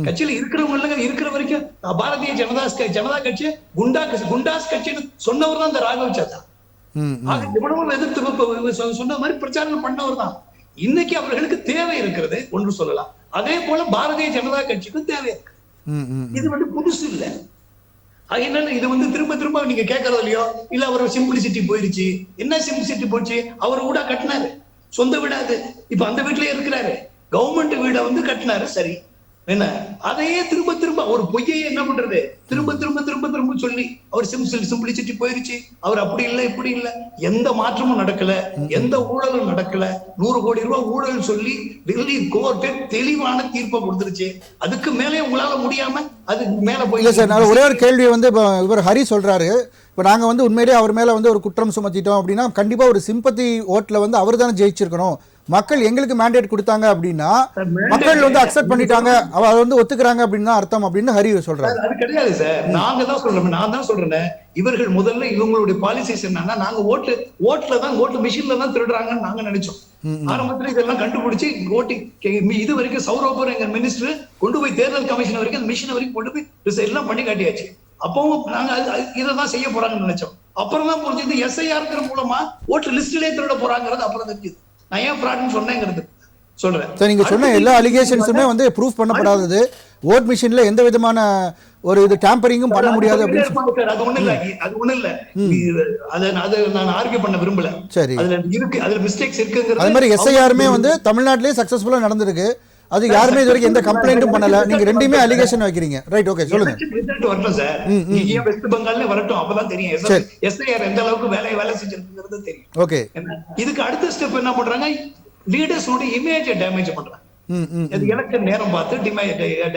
கட்சியில இருக்கிறவங்க இருக்கிற வரைக்கும் பாரதிய ஜனதா கட்சி குண்டாஸ் கட்சின்னு சொன்னவர் தான் இந்த ராகவ் சர்மா. இவ்வளவு எதிர்த்து சொன்ன மாதிரி பிரச்சாரம் பண்ணவர் தான். இன்னைக்கு அவர்களுக்கு தேவை இருக்கிறது ஒன்று சொல்லலாம். அதே போல பாரதிய ஜனதா கட்சிக்கும் தேவை இருக்கு. இது வந்து புதுசு இல்ல. என்னன்னு இது வந்து திரும்ப திரும்ப நீங்க கேட்கறது இல்லையோ, இல்ல அவர் சிம்பிளிசிட்டி போயிருச்சு. என்ன சிம்பிளிசிட்டி போச்சு? அவர் வீடா கட்டினாரு, சொந்த வீடாது. இப்ப அந்த வீட்லயே இருக்கிறாரு. கவர்மெண்ட் வீடை வந்து கட்டினாரு, சரி. என்ன அதையே திரும்ப திரும்ப ஒரு பொய்யையே என்ன பண்றது, திரும்ப திரும்ப திரும்ப திரும்ப சொல்லி அவர் சிம்பிளிசிட்டி போயிருச்சு, அவர் அப்படி இல்லை இப்படி இல்லை, எந்த மாற்றமும் நடக்கல, எந்த ஊழலும் நடக்கல. 100 கோடி ரூபாய் ஊழல் சொல்லி டெல்லி கோர்ட்டு தெளிவான தீர்ப்பை கொடுத்துருச்சு. அதுக்கு மேலே உங்களால முடியாம அது மேல போய். இல்லை சார், நான் ஒரே ஒரு கேள்வி வந்து இவர் ஹரி சொல்றாரு, இப்போ நாங்கள் வந்து உண்மையிலேயே அவர் மேலே வந்து ஒரு குற்றம் சுமத்திட்டோம் அப்படின்னா கண்டிப்பாக ஒரு சிம்பத்தி ஓட்டில் வந்து அவர் தானே ஜெயிச்சிருக்கணும். மக்கள் எங்களுக்கு மேண்டேட் கொடுத்தாங்க அப்படின்னா மக்கள் வந்து அக்செப்ட் பண்ணிட்டாங்க, அவர் வந்து ஒத்துக்கிறாங்க அப்படின்னு அர்த்தம் அப்படின்னு ஹரி சொல்றாரு. அது கிடையாது சார், நாங்க தான் சொல்றோம். நான் தான் சொல்றேன், இவர்கள் முதல்ல இவங்களுடைய பாலிசிஸ் என்னன்னா, நாங்க ஓட்டுல தான், ஓட்டு மிஷின்ல தான் திருடுறாங்கன்னு நாங்க நினைச்சோம். ஆரம்பத்துல இதெல்லாம் கண்டுபிடிச்சு ஓட்டி இது வரைக்கும் சௌரபர் எங்க மினிஸ்டர் கொண்டு போய் தேர்தல் கமிஷன் வரைக்கும் அந்த மிஷின் வரைக்கும் கொண்டு போய் எல்லாம் பண்ணி காட்டியாச்சு. அப்பவும் நாங்க இதைதான் செய்ய போறாங்கன்னு நினைச்சோம். அப்புறம் தான் புரிஞ்சது எஸ்ஐஆர் மூலமா ஓட்டு லிஸ்ட்லயே திருட போறாங்கிறது அப்புறம் தெரிஞ்சது. நான் ஏன் ஃப்ராட்னு சொன்னேங்கிறது சொல்றேன். நீங்க சொன்ன எல்லா அலிகேஷன்ஸுமே வந்து ப்ரூஃப் பண்ணப்படாதது. ஓட் மிஷின்ல எந்த விதமான ஒரு இது டேம்பரிங்கும் பண்ண முடியாது அப்படின்னு. அது ஒண்ணு இல்ல அது நான் ஆர்கியூ பண்ண விரும்பல. சரி, அதுல இருக்கு, அதுல மிஸ்டேக்ஸ் இருக்குங்கிறது. அது மாதிரி எஸ்ஐஆருமே வந்து தமிழ்நாட்டிலேயே சக்சஸ்ஃபுல்லா நடந்திருக்கு. அது யாருமே இது வரைக்கும் எந்த கம்ப்ளைண்ட்டும் பண்ணல. நீங்க ரெண்டுமே அலிகேஷன் வைக்கிறீங்க, ரைட்? ஓகே, சொல்லுங்க. ரிசல்ட் வரட்டும் சார், நீங்க வெஸ்ட் பெங்கால்ல வரட்டும், அப்பதான் தெரியும் எஸ்ஐஆர் எந்த அளவுக்கு வேலை செஞ்சிருக்குங்கிறது தெரியும். ஓகே, இதுக்கு அடுத்த ஸ்டெப் என்ன பண்றாங்க, லீடர்ஸோட இமேஜை டேமேஜ் பண்றாங்க. எலெக்ஷன் நேரம் பார்த்து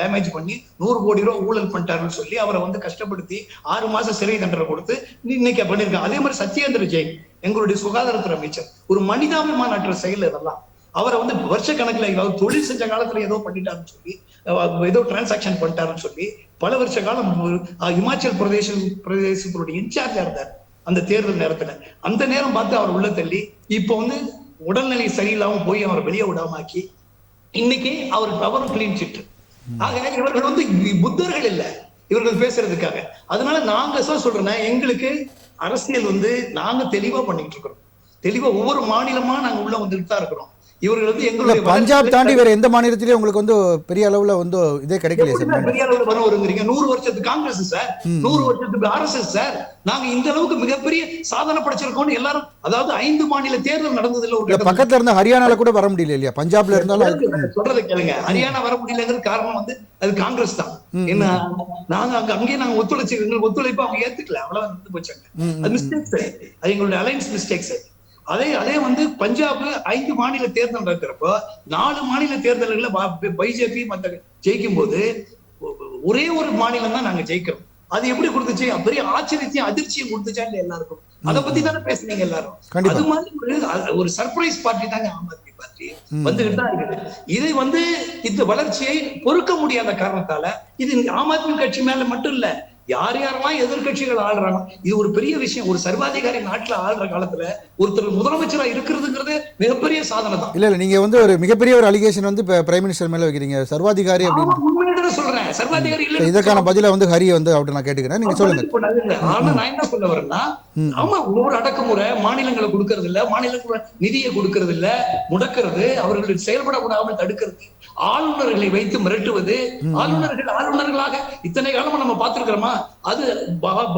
டேமேஜ் பண்ணி 100 கோடி ரூபாய் ஊழல் பண்ணிட்டாருன்னு சொல்லி அவரை வந்து கஷ்டப்படுத்தி 6 மாசம் சிறை தண்டனை கொடுத்து இன்னைக்கு பண்ணிருக்காங்க. அதே மாதிரி சத்யேந்திர ஜெயின் எங்களுடைய சுகாதாரத்துறை அமைச்சர் ஒரு மனிதாபிமானற்ற செயல். இதெல்லாம் அவரை வந்து வருஷ கணக்குல தொழில் செஞ்ச காலத்துல ஏதோ பண்ணிட்டாருன்னு சொல்லி, ஏதோ டிரான்சாக்சன் பண்ணிட்டாருன்னு சொல்லி பல வருஷ காலம் இமாச்சல் பிரதேசத்தினுடைய இன்சார்ஜா இருந்தார் அந்த தேர்தல் நேரத்துல. அந்த நேரம் பார்த்து அவர் உள்ள தள்ளி இப்ப வந்து உடல்நிலை சரியில்லாம போய் அவரை வெளியே விடாமாக்கி இன்னைக்கு அவரும் கிளீன் சிட். ஆக இவர்கள் வந்து புத்தர்கள் இல்ல இவர்கள் பேசுறதுக்காக. அதனால நாங்க சொல்றேன்னா, எங்களுக்கு அரசியல் வந்து நாங்க தெளிவா பண்ணிட்டு இருக்கிறோம். தெளிவா ஒவ்வொரு மாநிலமா நாங்க உள்ள வந்துட்டு தான் இருக்கிறோம். இவர்கள் வந்து எங்களுடைய பஞ்சாப் தாண்டி வேற எந்த மாநிலத்திலயும் உங்களுக்கு வந்து பெரிய அளவுல வந்து இதே கிடைக்கலையே சார். பெரிய அளவுல வருங்கிறீங்க. 100 வருஷத்துக்கு காங்கிரஸ் சார், 100 வருஷத்துக்கு RSS சார். நாங்க இந்த அளவுக்கு மிகப்பெரிய சாதனை படைச்சிருக்கோம்னு எல்லாரும், அதாவது 5 மாநில தேர்தல் நடந்ததுல ஒரு பக்கத்துல இருந்த ஹரியானால கூட வர முடியல இல்லையா? பஞ்சாப்ல இருந்தாலும் சொல்றதை கேளுங்க. ஹரியானா வர முடியலங்கிறது காரணம் வந்து அது காங்கிரஸ் தான். என்ன நாங்க அங்கேயே நாங்க ஒத்துழைப்பு அவங்க ஏத்துக்கல, அவ்வளவு போச்சாங்க. அது மிஸ்டேக்ஸ், அது எங்களுடைய அலைன்ஸ் மிஸ்டேக்ஸ். அதே வந்து பஞ்சாப் 5 மாநில தேர்தல் நடக்கிறப்போ 4 மாநில தேர்தல்களை பிஜேபி மற்ற ஜெயிக்கும் போது ஒரே ஒரு மாநிலம் தான் நாங்க ஜெயிக்கிறோம். அது எப்படி கொடுத்துச்சு? பெரிய ஆச்சரியத்தையும் அதிர்ச்சியும் கொடுத்துச்சா எல்லாருக்கும். அதை பத்தி தானே பேசுனீங்க எல்லாரும். அது மாதிரி ஒரு சர்ப்ரைஸ் பார்ட்டி தாங்க ஆம் ஆத்மி பார்ட்டி வந்துகிட்டு தான் இருக்குது. இதை வந்து இந்த வளர்ச்சியை பொறுக்க முடியாத காரணத்தால இது ஆம் ஆத்மி கட்சி மேல மட்டும் இல்ல, யார் யாரெல்லாம் எதிர்கட்சிகள் ஆளுறாங்க, இது ஒரு பெரிய விஷயம். ஒரு சர்வாதிகாரி நாட்டுல ஆளுற காலத்துல ஒருத்தர் முதலமைச்சரா இருக்கிறதுங்கிறது மிகப்பெரிய சாதனை தான். இல்ல நீங்க வந்து ஒரு மிகப்பெரிய ஒரு அலிகேஷன் வந்து பிரைம் மினிஸ்டர் மேல வைக்கிறீங்க, சர்வாதிகாரி அப்படின்னு. உண்மையிலே சொல்றேன், சர்வாதிகாரி இல்ல. இதற்கான பதில வந்து ஹரி வந்து அப்படி நான் கேட்டுக்கிறேன், நீங்க சொல்லுங்க. ஆனா நான் என்ன சொல்ல வரேன்னா, ஆமா ஒரு அடக்குமுறை மாநிலங்களை கொடுக்கறது இல்ல, மாநிலங்களோட நிதியை கொடுக்கறது இல்ல, முடக்கிறது, அவர்கள் செயல்பட விடாமல் தடுக்கிறது, ஆளுநர்களை வைத்து மிரட்டுவது, ஆளுநர்களாக இத்தனை காலமா நம்ம பார்த்திருக்கிறோமா? அது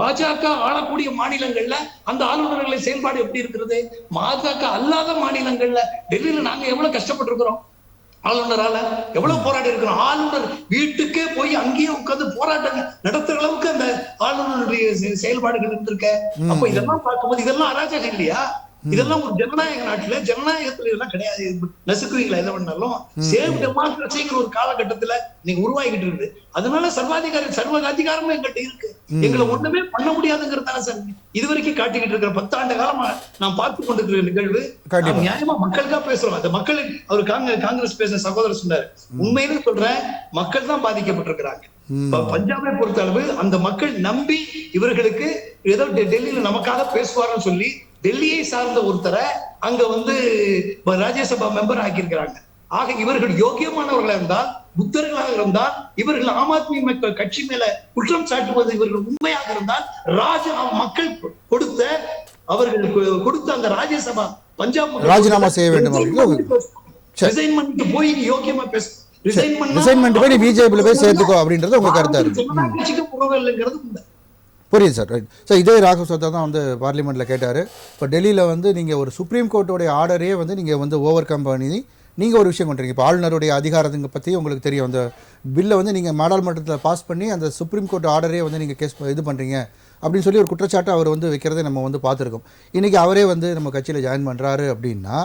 பாஜக ஆளக்கூடிய மாநிலங்கள்ல அந்த ஆளுநர்களை செயல்பாடு எப்படி இருக்கிறது? பாஜக அல்லாத மாநிலங்கள்ல டெல்லியில நாங்க எவ்வளவு கஷ்டப்பட்டு இருக்கிறோம், ஆளுநரால எவ்வளவு போராடி இருக்கிறோம். ஆளுநர் வீட்டுக்கே போய் அங்கேயே உட்கார்ந்து போராட்டங்கள் நடத்துற அளவுக்கு அந்த ஆளுநருடைய செயல்பாடுகள் இருந்திருக்க. அப்ப இதெல்லாம் பார்க்கும்போது இதெல்லாம் அராஜகம் இல்லையா? இதெல்லாம் ஒரு ஜனநாயக நாட்டுல, ஜனநாயகத்துல இதெல்லாம் கிடையாது. நசுக்குவீங்களா எதை பண்ணாலும்? சேவ் டெமோக்ரஸிங்கிற ஒரு காலகட்டத்துல நீங்க உருவாகிட்டு இருக்குது. அதனால சர்வ அதிகாரமும் எங்கள்கிட்ட இருக்கு. எங்களை ஒண்ணுமே பண்ண முடியாதுங்கிறதான சார் இதுவரைக்கும் காட்டிக்கிட்டு இருக்கிற 10 ஆண்டு காலமா நான் பார்த்து கொண்டிருக்கிற நிகழ்வு. நியாயமா மக்களுக்கா பேசுறோம். அந்த மக்கள் அவர் காங்கிரஸ் பேசுற சகோதரர் சொன்னாரு, உண்மையிலே சொல்றேன், மக்கள் தான் பாதிக்கப்பட்டிருக்கிறாங்க. பஞ்சாபை பொறுத்த அளவு அந்த மக்கள் நம்பி இவர்களுக்கு ஏதோ டெல்லியில நமக்காக பேசுவார்னு சொல்லி டெல்லியை சார்ந்த ஒருத்தரை அங்க வந்து ராஜ்யசபா மெம்பர் ஆக்கியிருக்கிறாங்க. ஆக இவர்கள் யோக்கியமானவர்களாக இருந்தால், புத்தர்களாக இருந்தால், இவர்கள் ஆம் ஆத்மி கட்சி மேல குற்றம் சாட்டுவது இவர்கள் உண்மையாக இருந்தால், மக்கள் கொடுத்த அந்த ராஜ்யசபா பஞ்சாப் ராஜினாமா செய்ய வேண்டும். ரிசைன்மென்ட் போய் யோக்கியமா பேச ரிசைன்மென்ட் போய் பிஜேபியில் போய் சேர்த்துக்கோ அப்படின்றது உங்க கருத்தா இருக்கு. கட்சிக்கு புகவில்லைங்கிறது உண்மை. புரியுது சார், ரைட் சார். இதே ராகவ் சர்தா தான் வந்து பார்லிமெண்ட்டில் கேட்டார். இப்போ டெல்லியில் வந்து நீங்கள் ஒரு சுப்ரீம் கோர்ட்டோடைய ஆர்டரே வந்து நீங்கள் வந்து ஓவர் கம் பண்ணி நீங்கள் ஒரு விஷயம் பண்ணுறீங்க. இப்போ ஆளுநருடைய அதிகாரத்துங்க பற்றி உங்களுக்கு தெரியும். அந்த பில்லை வந்து நீங்கள் நாடாளுமன்றத்தில் பாஸ் பண்ணி அந்த சுப்ரீம் கோர்ட் ஆர்டரே வந்து நீங்கள் கேஸ் இது பண்ணுறீங்க அப்படின்னு சொல்லி ஒரு குற்றச்சாட்டு அவர் வந்து வைக்கிறதை நம்ம வந்து பார்த்துருக்கோம். இன்றைக்கி அவரே வந்து நம்ம கட்சியில் ஜாயின் பண்ணுறாரு அப்படின்னா,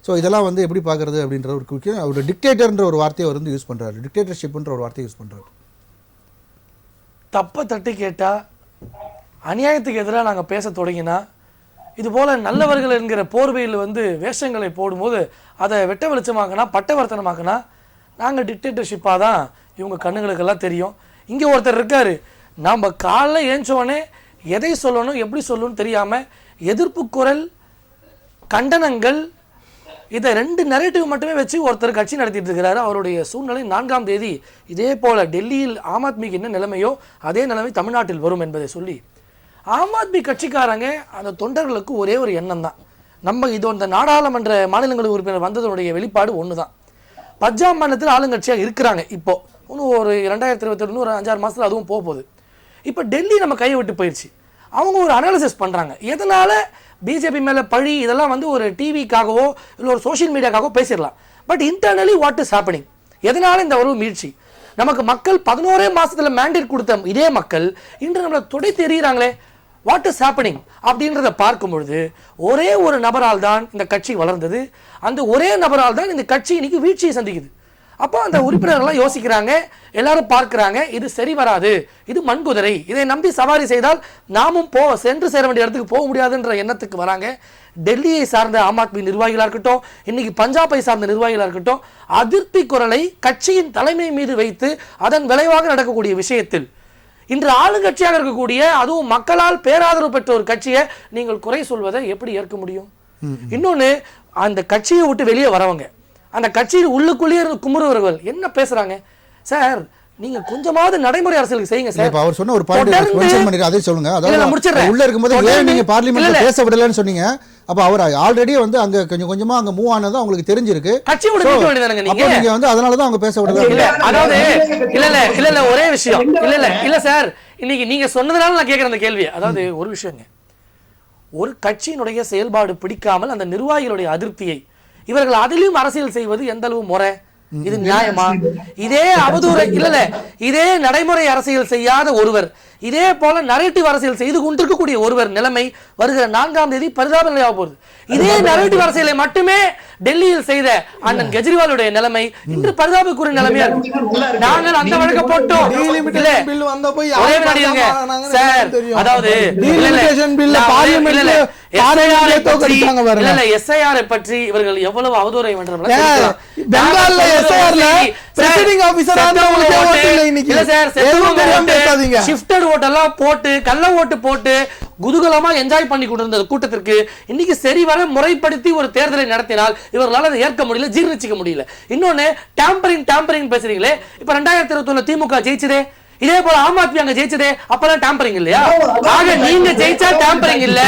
ஸோ இதெல்லாம் வந்து எப்படி பார்க்குறது அப்படின்ற ஒரு முக்கியம். அவர் டிக்டேட்டர்ன்ற ஒரு வார்த்தையை அவர் வந்து யூஸ் பண்ணுறாரு, டிக்டேட்டர்ஷிப்ன்ற ஒரு வார்த்தையை யூஸ் பண்ணுறாரு. தப்பை தட்டி கேட்டால், அநியாயத்துக்கு எதிராக நாங்கள் பேச தொடங்கினா, இது போல் நல்லவர்கள் என்கிற போர்வையில் வந்து வேஷங்களை போடும்போது அதை வெட்ட வெளிச்சமாக்கினா, பட்டவர்த்தனமாக்கினா, நாங்கள் டிக்டேட்டர்ஷிப்பாக தான் இவங்க கண்ணுங்களுக்கெல்லாம் தெரியும். இங்கே ஒருத்தர் இருக்கார், நாம் காலைல ஏஞ்சோடனே எதை சொல்லணும் எப்படி சொல்லணும்னு தெரியாமல் எதிர்ப்பு குரல், கண்டனங்கள், இதை 2 நரேட்டிவ் மட்டுமே வச்சு ஒருத்தர் கட்சி நடத்திட்டு இருக்கிறாரு. அவருடைய சூழ்நிலை 4ஆம் தேதி இதே போல் டெல்லியில் ஆம் ஆத்மிக்கு என்ன நிலைமையோ அதே நிலைமை தமிழ்நாட்டில் வரும் என்பதை சொல்லி, ஆம் ஆத்மி கட்சிக்காரங்க அந்த தொண்டர்களுக்கு ஒரே ஒரு எண்ணம் தான். நம்ம இது இந்த நாடாளுமன்ற மாநிலங்களவை உறுப்பினர் வந்ததனுடைய வெளிப்பாடு ஒன்று தான். பஞ்சாப் மாநிலத்தில் ஆளுங்கட்சியாக இருக்கிறாங்க. இப்போது இன்னும் ஒரு 2022 ஒரு 5-6 மாதத்தில் அதுவும் போகுது. இப்போ டெல்லி நம்ம கையை விட்டு போயிடுச்சு. அவங்க ஒரு அனாலிசிஸ் பண்ணுறாங்க, எதனால் பிஜேபி மேலே பழி, இதெல்லாம் வந்து ஒரு டிவிக்காகவோ இல்லை ஒரு சோஷியல் மீடியாக்காகவோ பேசிடலாம். But internally what is happening, எதனால் இந்த ஒரு மீழ்ச்சி? நமக்கு மக்கள் 11 மாதத்தில் மேண்டேட் கொடுத்த இதே மக்கள் இன்று நம்மளை துடை தெரிகிறாங்களே, வாட் இஸ் ஹேப்பனிங் அப்படின்றத பார்க்கும் பொழுது ஒரே ஒரு நபரால் தான் இந்த கட்சி வளர்ந்தது. அந்த ஒரே நபரால் தான் இந்த கட்சி இன்னைக்கு வீழ்ச்சியை சந்திக்குது. அப்போ அந்த உறுப்பினர்கள்லாம் யோசிக்கிறாங்க, எல்லாரும் பார்க்குறாங்க, இது சரி வராது, இது மண்குதிரை, இதை நம்பி சவாரி செய்தால் நாமும் சென்று சேர வேண்டிய இடத்துக்கு போக முடியாதுன்ற எண்ணத்துக்கு வராங்க. டெல்லியை சார்ந்த ஆம் ஆத்மி நிர்வாகிகளாக இருக்கட்டும், இன்னைக்கு பஞ்சாபை சார்ந்த நிர்வாகிகளாக இருக்கட்டும், அதிருப்தி குரலை கட்சியின் தலைமை மீது வைத்து அதன் விளைவாக நடக்கக்கூடிய விஷயத்தில் இன்று ஆளுங்கட்சியாக இருக்கக்கூடிய, அதுவும் மக்களால் பேராதரவு பெற்ற ஒரு கட்சியை நீங்கள் குறை சொல்வதை எப்படி ஏற்க முடியும்? இன்னொன்று, அந்த கட்சியை விட்டு வெளியே வரவங்க, அந்த கட்சியில் உள்ளுக்குள்ளேயே குமுறுவர்கள் என்ன பேசுறாங்க? சார், நீங்க கொஞ்சமாவது நடைமுறை அரசியலுக்கு செய்யுங்க சார். அவர் சொன்ன ஒரு பாயிண்ட் மென்ஷன் பண்ணிட்டு அதை சொல்லுங்க. அதாவது உள்ள இருக்கும்போது ஏன் நீங்க பார்லிமெண்ட்ல பேச விடலன்னு சொன்னீங்க. அப்ப அவர் ஆல்ரெடி வந்து அங்க கொஞ்சமா அங்க மூவ் ஆனது உங்களுக்கு தெரிஞ்சிருக்கு. கட்சி விட நிக்க வேண்டியதானங்க நீங்க. நீங்க வந்து அதனால தான் அவங்க பேச விடல. இல்ல, அதாவது இல்ல ஒரே விஷயம். இல்ல சார், இன்னைக்கு நீங்க சொன்னதனால நான் கேக்குற அந்த கேள்வி. அதாவது ஒரு விஷயங்க, ஒரு கட்சியினுடைய செயல்பாடு பிடிக்காமல் அந்த நிர்வாகிகளுடைய அதிருப்தியை இவர்கள் அதிலும் அரசியல் செய்வது எந்த அளவு முறை? இது நியாயமா? இதே அவதூறு இல்ல இதே நடைமுறை அரசியல் செய்யாத ஒருவர், இதே போல நரேட்டிவ் அரசியல் செய்து கொண்டிருக்கக்கூடிய ஒருவர் நிலைமை வருகிற 4ஆம் தேதி பரிதாப நிலையாக போகுது. இதே நரேட்டிவ் அரசியலை மட்டுமே டெல்லியில் செய்த அண்ணன் கெஜ்ரிவாலுடைய நிலைமை இன்று பரிதாபக்குரிய நிலைமையா இருக்கு. நாங்கள் அந்த வழக்க போட்டோம். அதாவது எஸ்ஐஆர் பற்றி இவர்கள் எவ்வளவு அவதூறை போட்டு கள்ள ஓட்டு போட்டு குதூகலமா என்ஜாய் பண்ணி கொண்டிருந்த கூட்டத்திற்கு இன்னைக்கு சரிவர முறைப்படுத்தி ஒரு தேர்தலை நடத்தினால் இவர்களால் அதை ஏற்க முடியல, ஜீர்ணிச்சிக்க முடியல. இன்னொன்னு டாம்பரிங் பேசுறீங்களே, இப்ப 2021 திமுக ஜெயிச்சதே, இதே போல ஆம் ஆத்மி அங்க ஜெயிச்சதே, அப்பெல்லாம் டாம்பரிங் இல்லையா? ஆக நீங்க ஜெயிச்சா டாம்பரிங் இல்ல,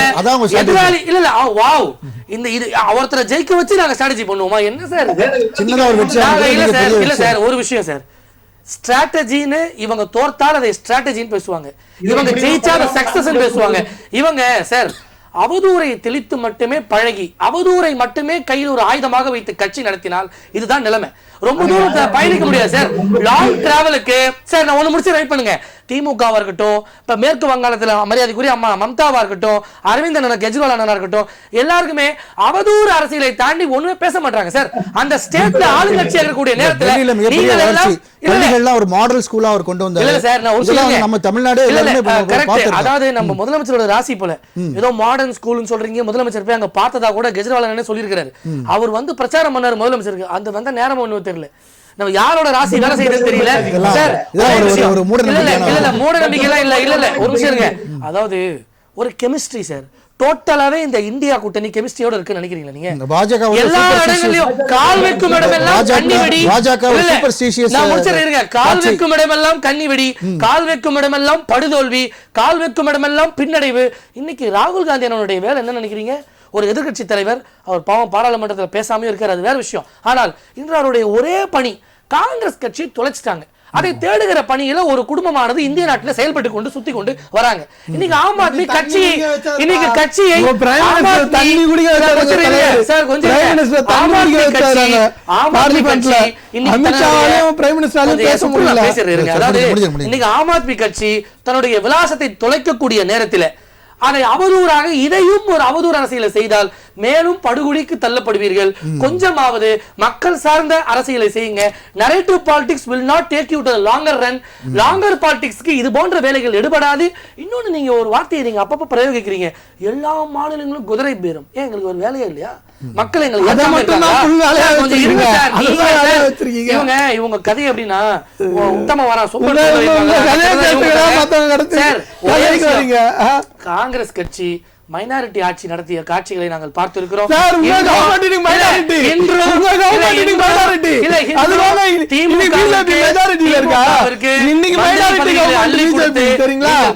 எதிராளி இல்ல வாவ் இந்த இது ஒருத்தரை ஜெயிக்க வச்சு நாங்க ஸ்ட்ராட்டஜி பண்ணுவோமா? என்ன சார் இல்ல சார், ஒரு விஷயம் சார், ஸ்ட்ராட்டஜின்னு இவங்க தோர்த்தால் அதை ஸ்ட்ராட்டஜின்னு பேசுவாங்க, இவங்க ஜெயிச்சா அதை சக்சஸ் பேசுவாங்க. இவங்க சார் அவதூறை தெளித்து மட்டுமே பழகி அவதூறை மட்டுமே கையில் ஒரு ஆயுதமாக வைத்து கட்சி நடத்தினால் இதுதான் நிலைமை. ரொம்ப தூரம் பயணிக்க முடியாது சார். லாங் டிராவலுக்கு சார் நான் ஒண்ணு முடிச்சு ரைட் பண்ணுங்க. திமுகவா இருக்கட்டும், இப்ப மேற்கு வங்காளத்துல மரியாதைக்குரிய அம்மா மம்தாவா இருக்கட்டும், அரவிந்த் அண்ணன் கெஜ்ரிவால் அண்ணனா இருக்கட்டும், எல்லாருக்குமே அவதூறு அரசியலை தாண்டி ஒண்ணுமே பேச மாட்டாங்க சார். அந்த ஸ்டேட்ல ஆளுங்கட்சியா இருக்கக்கூடிய நேரத்துல ஒரு மாடல் ஸ்கூலா அவர் கொண்டு வந்தார். இல்ல சார், நான் ஒரு நம்ம தமிழ்நாடு அதாவது நம்ம முதலமைச்சரோட ராசி போல ஏதோ மாடர்ன் ஸ்கூல்னு சொல்றீங்க, முதலமைச்சர் போய் அங்க பார்த்ததா கூட கெஜ்ரிவால் அண்ணனே சொல்லியிருக்காரு. அவர் வந்து பிரச்சாரம் பண்ணாரு முதலமைச்சருக்கு, அந்த வந்த நேரம் ஒண்ணு தெரியல, நம்ம யாரோட ராசி வேலை செய்யறது தெரியல சார். மூட நம்பிக்கை இல்ல ஒரு விஷயம் இருங்க. அதாவது ஒரு கெமிஸ்ட்ரி சார், டோட்டலாவே இந்த இந்தியா கூட்டணி கெமிஸ்ட்ரியோட இருக்குன்னு நினைக்கிறீங்களா நீங்க? எல்லா இடங்களிலும் கால் வைக்கும் இடமெல்லாம் கன்னிவெடி, நான் முடிச்சிருங்க, கால் வைக்கும் இடமெல்லாம் கன்னிவெடி, கால் வைக்கும் இடமெல்லாம் படுதோல்வி, கால் வைக்கும் இடமெல்லாம் பின்னடைவு. இன்னைக்கு ராகுல் காந்தி அவனுடைய வேலை என்ன நினைக்கிறீங்க? ஒரு எதிர்கட்சி தலைவர், அவர் பாவம் பாராளுமன்றத்தில் பேசாம இருக்காரு, அது வேற விஷயம். ஆனால் இன்று அவருடைய ஒரே பணி காங்கிரஸ் கட்சி தொலைச்சிட்டாங்க. அதை தேடுகிற பணியில ஒரு குடும்பமானது இந்திய நாட்டில் செயல்பட்டு கொண்டு சுத்தி கொண்டு வராங்க. இன்னைக்கு ஆம் ஆத்மி கட்சி இன்னைக்கு கட்சியை ஆம் ஆத்மி கட்சி தன்னுடைய விலாசத்தை தொலைக்கக்கூடிய நேரத்தில் அதை அவதூறாக இதையும் ஒரு அவதூறு அரசியலை செய்தால் மேலும் படுகொலிக்கு தள்ளப்படுவீர்கள். கொஞ்சமாவது மக்கள் சார்ந்த அரசியலை செய்யுங்க. Narrative politics will not take you to the longer run. Longer பாலிடிக்ஸ்க்கு இது போன்ற வேலைகள் எடுபடாது. இன்னொன்னு நீங்க ஒரு வார்த்தையை நீங்க அப்பப்ப பிரயோகிக்கிறீங்க, எல்லா மாநிலங்களும் குதிரை பேரும். ஏன் எங்களுக்கு ஒரு வேலையே இல்லையா? மக்கள் எங்களுக்கு இவங்க கதை அப்படின்னா உத்தம வரா காங்கிரஸ் கட்சி மைனாரிட்டி ஆட்சி நடத்திய காட்சிகளை நாங்கள் பார்த்திருக்கிறோம்.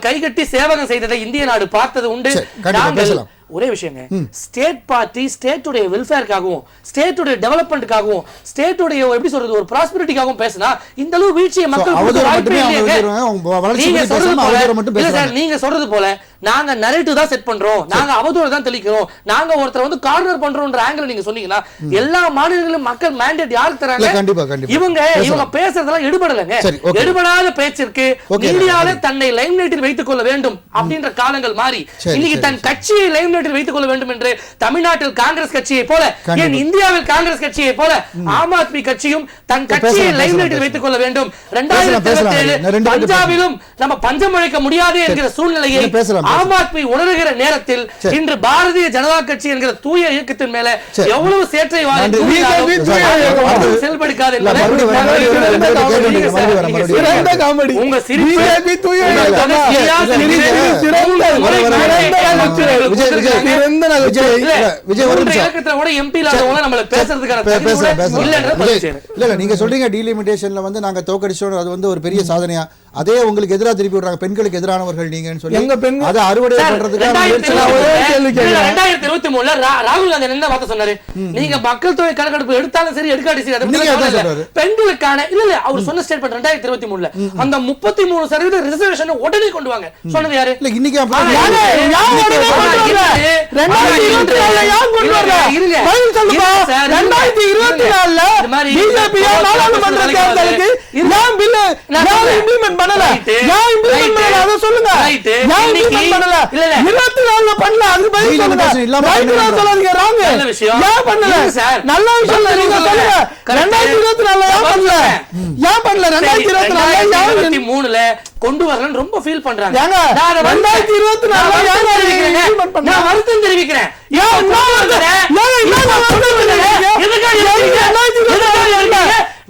கைகட்டி சேவகம் செய்ததை இந்திய நாடு பார்த்தது உண்டு. ஒரே விஷயங்க, ஸ்டேட் பார்ட்டி ஸ்டேட்டுடைய வெல்ஃபேருக்காகவும் ஸ்டேட்டுடைய டெவலப்மெண்ட்காகவும் ஸ்டேட்டுடைய எப்படி சொல்றது ஒரு ப்ராஸ்பெரிட்டிக்காகவும் பேசினா இந்த அளவு வீழ்ச்சியை மக்கள் நீங்க சொல்றது போல நாங்க நரேட்டிவ் தான் செட் பண்றோம், நாங்க அவதூறு தான் தெளிக்கிறோம், நாங்க ஒருத்தர் வந்து கார்னர் பண்றோம்ன்ற ஆங்கிள் நீங்க சொன்னீங்கன்னா எல்லா மாநிலங்களிலும் மக்கள் மேண்டேட் யாருக்கு தராங்க? இவங்க பேசுறதெல்லாம் எடுபடலைங்க. எடுபடாத பேச்சிற்கு இந்தியாவில தன்னை லைம்லைட்டில் வைத்துக் கொள்ள வேண்டும் அப்படின்ற காலங்கள் மாறி இன்னைக்கு தன் கட்சியை லைம்லைட்டில் வைத்துக் கொள்ள வேண்டும் என்று தமிழ்நாட்டில் காங்கிரஸ் கட்சியை போல ஏன் இந்தியாவில் காங்கிரஸ் கட்சியை போல ஆம் ஆத்மி கட்சியும் தன் கட்சியை லைம்லைட்டில் வைத்துக் கொள்ள வேண்டும். 2027 பஞ்சாபிலும் நம்ம பஞ்சம் அழைக்க முடியாது என்கிற சூழ்நிலையை ஆம் ஆத்மி உணர்கிற நேரத்தில் இன்று பாரதிய ஜனதா கட்சி என்கிற தூய இயக்கத்தின் மேல எவ்வளவு சேற்றை செயல்படுக்காது உங்க நீங்க சொல்றீங்க டீலிமிட்டேஷன்ல வந்து நாங்க தோக்கடிச்சோம், அது வந்து ஒரு பெரிய சாதனையா? அதே உங்களுக்கு எதிராக திருப்பி விடுறாங்க, பெண்களுக்கு எதிரானவர்கள் நீங்கன்னு சொல்லி அதை அறுவடை பண்றதுக்கு 2023 ராகுல் காந்தி என்ன வார்த்தை சொன்னாரு? நீங்க மக்கள் தொகை கணக்கெடுப்பு எடுத்தாலும் சரி எடுக்காட்டி சரி பெண்களுக்கான இல்ல அவர் சொன்ன ஸ்டேட்மெண்ட் 2023 அந்த 33% ரிசர்வேஷன் உடனே கொண்டு வாங்க சொன்னது யாரு? இல்ல இன்னைக்கு 2024 பிஜேபி நாடாளுமன்ற தேர்தலுக்கு ஏன் பில் இம்ப்ளிமெண்ட் பண்ணல? ஏன் இம்ப்ளிமெண்ட் பண்ணல? அத சொல்லுங்க. ஏன் இம்ப்ளிமெண்ட் பண்ணல? 24 பண்ணல. அது பதில் சொல்லுங்க. ரைட் சொல்லாதீங்க. ராங். ஏன் பண்ணல? நல்ல விஷயம் நீங்க சொல்லுங்க. 2024 ஏன் பண்ணல? ஏன் பண்ணல? 2023ல கொண்டு வரலன்னு ரொம்ப ஃபீல் பண்றாங்க. ஏங்க 2024 நான் வருத்தம் தெரிவிக்கிறேன்.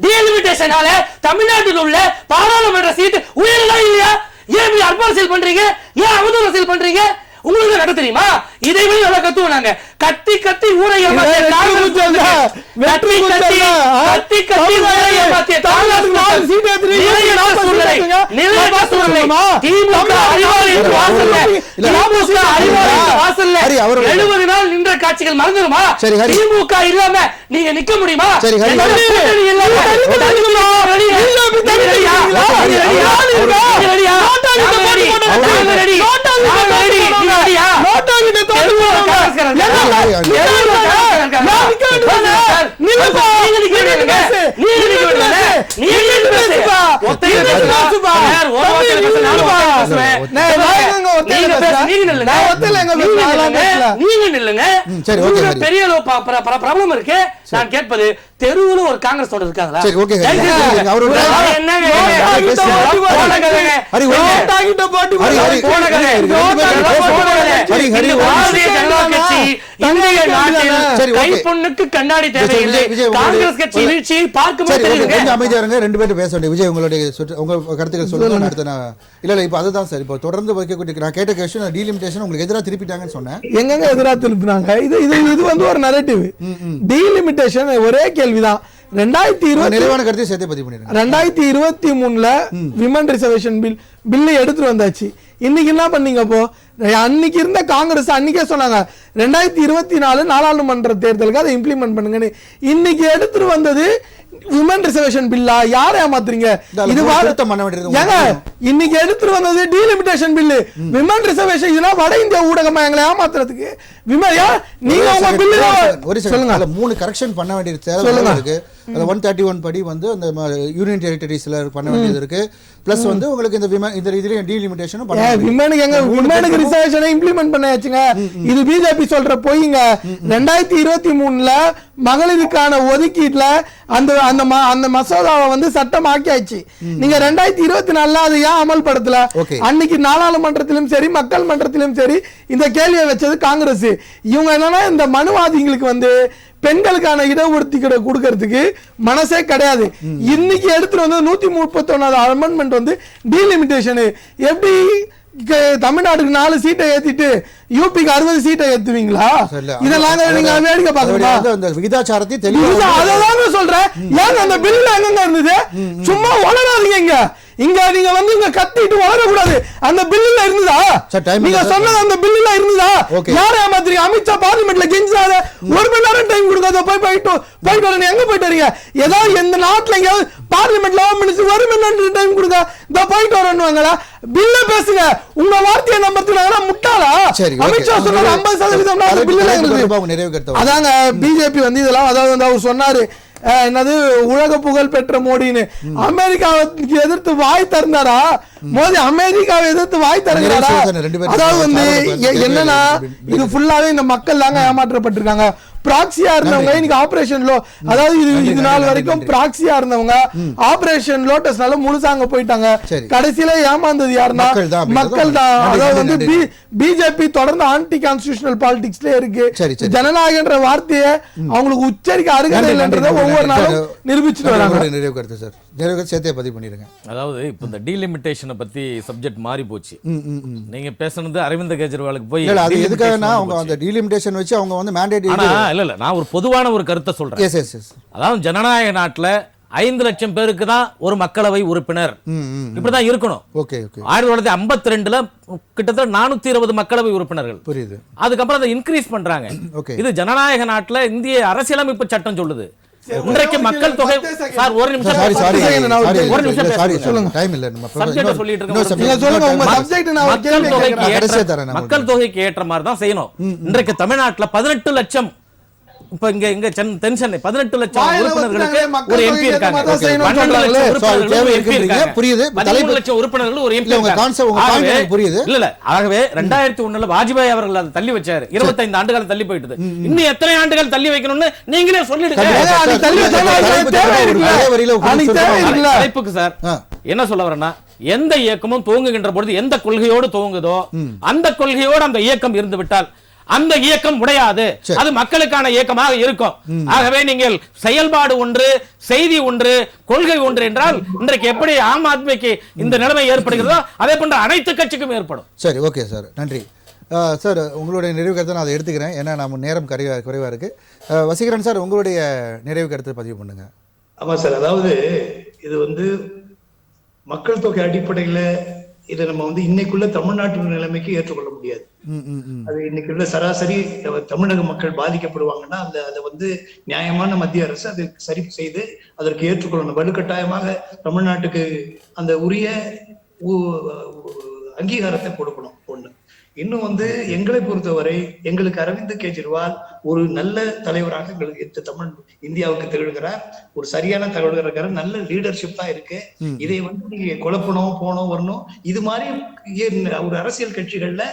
டீலிமிட்டேஷனால தமிழ்நாட்டில் உள்ள பாராளுமன்ற சீட்டு உயரலா இல்லையா? ஏன் இப்படி அர்ப்பணம் பண்றீங்க? ஏன் அவதூறு செயல் பண்றீங்க? உங்களுக்கு நடக்க தெரியுமா? இதை விட நல்லா கத்துவோம் நாங்க. கத்தி கத்தி ஊரை ஏமாத்திய நின்ற காட்சிகள் மறந்துடுமா? திமுக இல்லாம நீங்க நிக்க முடியுமா? பெரிய பிரபலம் இருக்கு. நான் கேட்பது தெருவுல ஒரு காங்கிரஸ் இருக்காங்களா? கைப்பொண்ணுக்கு கண்ணாடி தேவையில்லை. காங்கிரஸ் கட்சி வீழ்ச்சியை பார்க்கும்போது ரெண்டு பேரும் பேச வேண்டிய விஜய் உங்களுடைய உங்க கருத்துக்கள் சொல்லுங்க. அடுத்து நான் இல்ல இப்ப அதுதான் சார். இப்போ தொடர்ந்து வைக்கக்கூடிய நான் கேட்ட கொஸ்டின் டீலிமிட்டேஷன் உங்களுக்கு எதிராக திருப்பிட்டாங்கன்னு சொன்னேன். எங்க எதிராக திருப்பினாங்க? இது வந்து ஒரு நரேட்டிவ். டீலிமிட்டேஷன் ஒரே கேள்விதான். 2023ல விமன் ரிசர்வேஷன் பில் எடுத்துட்டு வந்தாச்சு. இன்னைக்கு என்ன பண்ணீங்க? அப்போ அன்னைக்கு இருந்த காங்கிரஸ் அன்னைக்கே சொன்னாங்க 2024 நாடாளுமன்ற தேர்தலுக்கு அதை இம்ப்ளிமெண்ட் பண்ணுங்கன்னு. இன்னைக்கு எடுத்துட்டு வந்தது விமன் ரிசர்வேஷன் பில்லா? யாரை ஏமாத்துறீங்க? இது ஏங்க இன்னைக்கு எடுத்துட்டு வந்தது டீலிமிட்டேஷன் பில்லு. விமன் ரிசர்வேஷன் இதெல்லாம் வட இந்திய ஊடகமா எங்களை ஏமாத்துறதுக்கு? நீங்க உங்க பில்லு சொல்லுங்க. 3 கரெக்ஷன் பண்ண வேண்டியது தேவை இருக்கு. 131 படி வந்து அந்த யூனியன் டெரிட்டரிஸ்ல பண்ண வேண்டியது இருக்கு. பிளஸ் வந்து உங்களுக்கு இந்த இதுல டீலிமிட்டேஷன் விமனுக்கு ரிசர்வேஷனை இம்ப்ளிமெண்ட் பண்ணியாச்சுங்க. இது பிஜேபி சொல்ற பொய்ங்க. 2023ல மகளிருக்கான ஒதுக்கீட்டுல அந்த மசோதாவை வந்து சட்டம் ஆக்கியாச்சு. நீங்க 2024 அதை ஏன் அமல்படுத்தல? அன்னைக்கு நாடாளுமன்றத்திலும் சரி மக்கள் மன்றத்திலும் சரி இந்த கேள்வியை வச்சது காங்கிரஸ். இவங்க என்னன்னா இந்த மனுவாதிகளுக்கு வந்து பெண்களுக்கான இடஒதுக்கீடு கொடுக்கறதுக்கு மனசே கிடையாது. இன்னைக்கு எடுத்துட்டு வந்து 131வது அமெண்ட்மெண்ட் வந்து டீலிமிட்டேஷன். எப்படி தமிழ்நாட்டுக்கு 4 சீட்டை ஏத்திட்டு யூபிக்கு 60 சீட்டை ஏத்துவீங்களா? இதெல்லாம் நீங்க வேடிக்கை பாக்கணுமா? விகிதாச்சாரத்தை அதான் சொல்றேன். ஏங்க அந்த பில்ல எங்க இருந்தது? சும்மா வளராதீங்க. இங்க நீங்க வந்து இங்க கத்திட்டு வளரக்கூடாது. அந்த பில்லுல இருந்ததா? நீங்க சொன்னது அந்த பில்லுல இருந்ததா? யாரை ஏமாத்துறீங்க? அமித்ஷா பார்லிமெண்ட்ல கெஞ்சாத 1 மணி நேரம் டைம் கொடுக்காத போயிட்டு வரணும். எங்க போயிட்டு வரீங்க? ஏதாவது எந்த நாட்டுல எங்கேயாவது பார்லிமெண்ட்ல 1 மணி நேரம் டைம் கொடுக்க இந்த போயிட்டு வரணுவாங்களா? பில்ல பேசுங்க. உங்க வார்த்தையை நம்புறதுனால முட்டாளா? அமித்ஷா சொன்னாரு 50% பில்லுல இருந்தது. அதாங்க பிஜேபி வந்து இதெல்லாம் அதாவது வந்து அவர் சொன்னாரு என்னது உலக புகழ் பெற்ற மோடின்னு. அமெரிக்காவுக்கு எதிர்த்து வாய் திறந்தாரா மோடி? அமெரிக்காவை எதிர்த்து வாய் திறந்தாரா? அதாவது வந்து என்னன்னா இது ஃபுல்லாவே இந்த மக்கள் தாங்க ஏமாற்றப்பட்டிருக்காங்க. பிராக்சியா இருந்தவங்க இன்னைக்கு ஆபரேஷன் லோ, அதாவது இது நாள் வரைக்கும் பிராக்சியா இருந்தவங்க ஆபரேஷன் லோட்டஸ்னால முழுசாங்க போயிட்டாங்க. கடைசியில ஏமாந்தது யாருன்னா மக்கள் தான். அதாவது வந்து பிஜேபி தொடர்ந்து ஆன்டி கான்ஸ்டிடியூஷனல் பாலிடிக்ஸ்ல இருக்கு. ஜனநாயகன்ற வார்த்தையை அவங்களுக்கு உச்சரிக்க அருகதை இல்லைன்றதை ஒவ்வொரு நாளும் நிரூபிச்சுட்டு வராங்க. நிறைவு கருத்து சார், நிறைவு சேர்த்தே பதிவு பண்ணிருங்க. அதாவது இப்போ இந்த டீலிமிட்டேஷனை பத்தி சப்ஜெக்ட் மாறி போச்சு. நீங்க பேசுனது அரவிந்த் கெஜ்ரிவாலுக்கு போய் அது எதுக்காகனா அவங்க அந்த டீலிமிட்டேஷன் வச்சு அவங்க வந்து மேண்டேட் இல்ல நான் ஒரு பொதுவான ஒரு கருத்தை சொல்றேன். அதாவது ஜனநாயக நாட்டுல 5 லட்சம் பேருக்கு தான் ஒரு மக்களவை உறுப்பினர். இப்படிதான் இருக்கணும். 1952ல கிட்டத்தட்ட 420 மக்களவை உறுப்பினர்கள். புரியுது. அதுக்கப்புறம் அதை இன்க்ரீஸ் பண்றாங்க. இது ஜனநாயக நாட்டுல இந்திய அரசியலமைப்பு சட்டம் சொல்லுது. இன்றைக்கு மக்கள் தொகை சார் ஒரு நிமிஷம் மக்கள் தொகைக்கு ஏற்ற மாதிரி தான் செய்யணும். இன்றைக்கு தமிழ்நாட்டுல 18 லட்சம் இப்ப இங்க தென் சென்னை 18 லட்சம் வாயில உறுப்பினர்களுக்கு வச்சுட்டாங்க, மக்கள் ஒரு எம்பி தொகை இருக்காங்க. ஏத்த மாதிரி செய்யணும்னு 12 லட்சம் சொல்றாங்களே. உறுப்பினர்களுக்கு தேவை ஒரு MP இருக்குன்றீங்க. இருக்காங்க. புரியுது. 13 லட்சம் உறுப்பினர்கள் ஒரு எம்பி இல்ல, உங்க concept, உங்க point எனக்கு புரியுது. இல்ல ஆகவே 2001 வாஜ்பாய் அவர்கள் அதை தள்ளி வச்சாரு. 25 ஆண்டுகள் தள்ளி போயிட்டது. இன்னும் எத்தனை ஆண்டுகள் தள்ளி வைக்கணும்னு நீங்களே சொல்லிடுங்க. தலைப்புக்கு சார் என்ன சொல்ல வரேன்னா, எந்த இயக்கமும் துவங்குகின்ற பொழுது எந்த கொள்கையோடு துவங்குதோ அந்த கொள்கையோடு அந்த இயக்கம் இருந்து விட்டால் அந்த இயக்கம் உடையாது. அது மக்களுக்கான இயக்கமாக இருக்கும். ஆகவே நீங்கள் செயல்பாடு ஒன்று, செய்தி ஒன்று, கொள்கை ஒன்று என்றால் இன்றைக்கு எப்படி ஆம் ஆத்மிக்கு இந்த நிலைமை ஏற்படுகிறதோ அதே போன்ற அனைத்து கட்சிக்கும் ஏற்படும். சரி, ஓகே சார், நன்றி சார். உங்களுடைய நிறைவு கருத்தை நான் அதை எடுத்துக்கிறேன். ஏன்னா நம்ம நேரம் குறைவாக இருக்கு. வசீகரன் சார், உங்களுடைய நிறைவு கருத்தை பதிவு பண்ணுங்க. ஆமா சார், அதாவது இது மக்கள் தொகை அடிப்படையில இதை நம்ம இன்னைக்குள்ள தமிழ்நாட்டு நிலைமைக்கு ஏற்றுக்கொள்ள முடியாது. அது இன்னைக்கு உள்ள சராசரி தமிழக மக்கள் பாதிக்கப்படுவாங்கன்னா அதை நியாயமான மத்திய அரசு அதை சரி செய்து அதற்கு ஏற்றுக்கொள்ளணும். வலுக்கட்டாயமாக தமிழ்நாட்டுக்கு அந்த உரிய அங்கீகாரத்தை கொடுக்கணும். ஒண்ணு. இன்னும் எங்களை பொறுத்தவரை எங்களுக்கு அரவிந்த் கெஜ்ரிவால் ஒரு நல்ல தலைவராக எங்களுக்கு இந்தியாவுக்கு திகழ்கிறார். ஒரு சரியான தலைவர் இருக்கிற நல்ல லீடர்ஷிப் தான் இருக்கு. இதை நீங்க குழப்பணும், போனோம், வரணும், இது மாதிரி ஒரு அரசியல் கட்சிகள்ல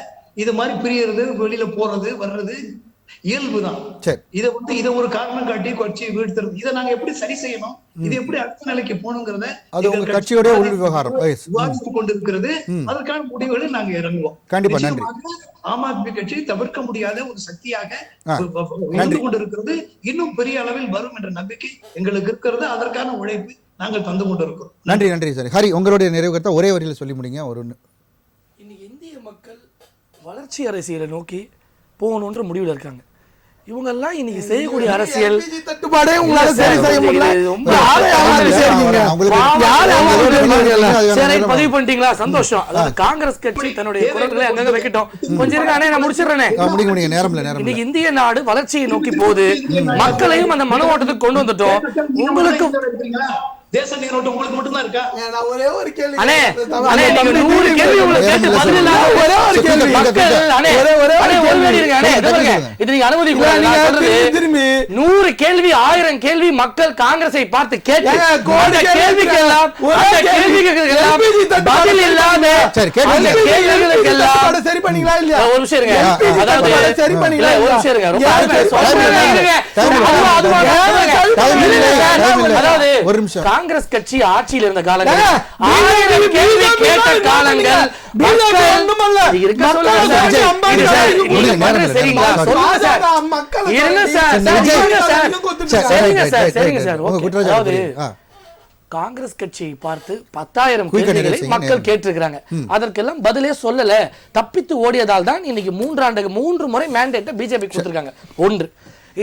இது மாதிரி பிரியறது, வெளியில போறது வர்றது இயல்புதான். இதை ஒரு காரணம் காட்டி கட்சி வீழ்த்துறது, இதை நாங்க எப்படி சரி செய்யணும், இது எப்படி அடுத்த நிலைக்கு போகணுங்கிறத கட்சியோட உள் விவகாரம் விவாதித்துக் கொண்டிருக்கிறது. அதற்கான முடிவுகளை நாங்க இறங்குவோம். கண்டிப்பா. நன்றி. ஆம் ஆத்மி கட்சி தவிர்க்க முடியாத ஒரு சக்தியாக இருந்து கொண்டிருக்கிறது. இன்னும் பெரிய அளவில் வரும் என்ற நம்பிக்கை எங்களுக்கு இருக்கிறது. அதற்கான உழைப்பு நாங்கள் தந்து கொண்டிருக்கிறோம். நன்றி. நன்றி சார். ஹரி, உங்களுடைய நிறைவு கருத்தை ஒரே வரியில சொல்லி முடிங்க. இன்னைக்கு இந்திய மக்கள் வளர்ச்சி அரசியலை நோக்கி போகணுன்ற முடிவில் இருக்காங்க. இவங்கெல்லாம் இன்னைக்கு செய்யக்கூடிய அரசியல் தட்டுப்பாடே உங்களால சரி செய்ய முடியல. பதிவு பண்ணிட்டீங்களா? சந்தோஷம். அதாவது காங்கிரஸ் கட்சி தன்னுடைய குரல்களை அங்கங்க வைக்கட்டும். கொஞ்சம் இருக்கானே, நான் முடிச்சிடுறேனே. இன்னைக்கு இந்திய நாடு வளர்ச்சியை நோக்கி போகுது. மக்களையும் அந்த மன ஓட்டத்துக்கு கொண்டு வந்துட்டோம். உங்களுக்கு தேச நீரோட்டம் உங்களுக்கு மட்டும் தான் இருக்கா? ஒரே ஒரு கேள்வி. அண்ணே, நீங்க 100 கேள்வி உங்களுக்கு கேட்டு பதில் இல்லாத ஒரே ஒரு கேள்வி. மக்கள் அண்ணே, ஒரு வேடி இருங்க அண்ணே, இத பாருங்க. இது நீங்க அனுமதி திரும்பி 100 கேள்வி 1000 கேள்வி மக்கள் காங்கிரஸை பார்த்து கேட்டு அந்த கேள்விக்கெல்லாம் பதில் இல்லாத கேள்விகளுக்கெல்லாம் சரி பண்ணீங்களா இல்லையா? ஒரு விஷயம் இருங்க. அதாவது சரி பண்ணீங்களா? ஒரு விஷயம் இருங்க. அதாவது ஒரு நிமிஷம். காங்கிரஸ் கட்சி ஆட்சியில் இருந்த காலங்கள் 1000 கேள்வி கேட்ட காலங்கள் காங்கிரஸ் கட்சியை பார்த்து 10,000 கேள்விகளை மக்கள் கேட்டிருக்கிறாங்க. அதற்கெல்லாம் பதிலே சொல்லல. தப்பித்து ஓடியதால் தான் இன்னைக்கு 3 முறை மேண்டேட்டை பிஜேபி கொடுத்திருக்காங்க. ஒன்று.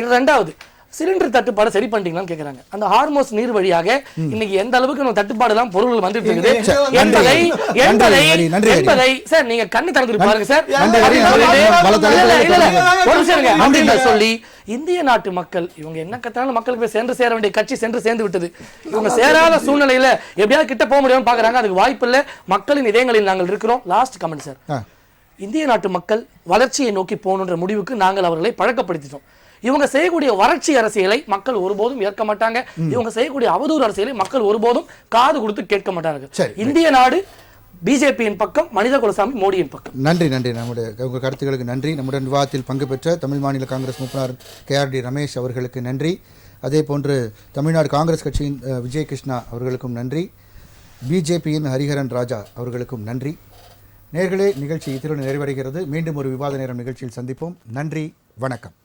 இரண்டாவது, சிலிண்டர் தட்டுப்பாடு சரி பண்ணிட்டீங்களான்னு கேக்குறாங்க. அந்த ஹார்மோஸ் நீர் வழியாக இன்னைக்கு எந்த அளவுக்கு நம்ம தட்டுப்பாடு எல்லாம் பொருள்கள் வந்துட்டு இருக்குது என்பதை சார் நீங்க கண்ணு திறந்து பாருங்க சார். அப்படின்னு சொல்லி இந்திய நாட்டு மக்கள் இவங்க என்ன கத்தாலும் மக்களுக்கு போய் சென்று சேர வேண்டிய கட்சி சென்று சேர்ந்து விட்டது. இவங்க சேராத சூழ்நிலையில எப்படியாவது கிட்ட போக முடியும்னு பாக்குறாங்க. அதுக்கு வாய்ப்பு இல்ல. மக்களின் இதயங்களில் நாங்கள் இருக்கிறோம். Last comment sir. இந்திய நாட்டு மக்கள் வளர்ச்சியை நோக்கி போகணுன்ற முடிவுக்கு நாங்கள் அவர்களை பழக்கப்படுத்திட்டோம். இவங்க செய்யக்கூடிய வறட்சி அரசியலை மக்கள் ஒருபோதும் ஏற்க மாட்டாங்க. இவங்க செய்யக்கூடிய அவதூறு அரசியலை மக்கள் ஒருபோதும் காது கொடுத்து கேட்க மாட்டார்கள். இந்திய நாடு பிஜேபியின் பக்கம், மனித குலசாமி மோடியின் பக்கம். நன்றி. நம்முடைய உங்கள் கருத்துக்களுக்கு நன்றி. நம்முடன் விவாதத்தில் பங்கு பெற்ற தமிழ் மாநில காங்கிரஸ் முப்பனார் KRD ரமேஷ் அவர்களுக்கு நன்றி. அதே போன்று தமிழ்நாடு காங்கிரஸ் கட்சியின் விஜய் கிருஷ்ணா அவர்களுக்கும் நன்றி. பிஜேபியின் ஹரிஹரன் ராஜா அவர்களுக்கும் நன்றி. நேயர்களே, நிகழ்ச்சி இத்துடன் நிறைவடைகிறது. மீண்டும் ஒரு விவாத நேரம் நிகழ்ச்சியில் சந்திப்போம். நன்றி, வணக்கம்.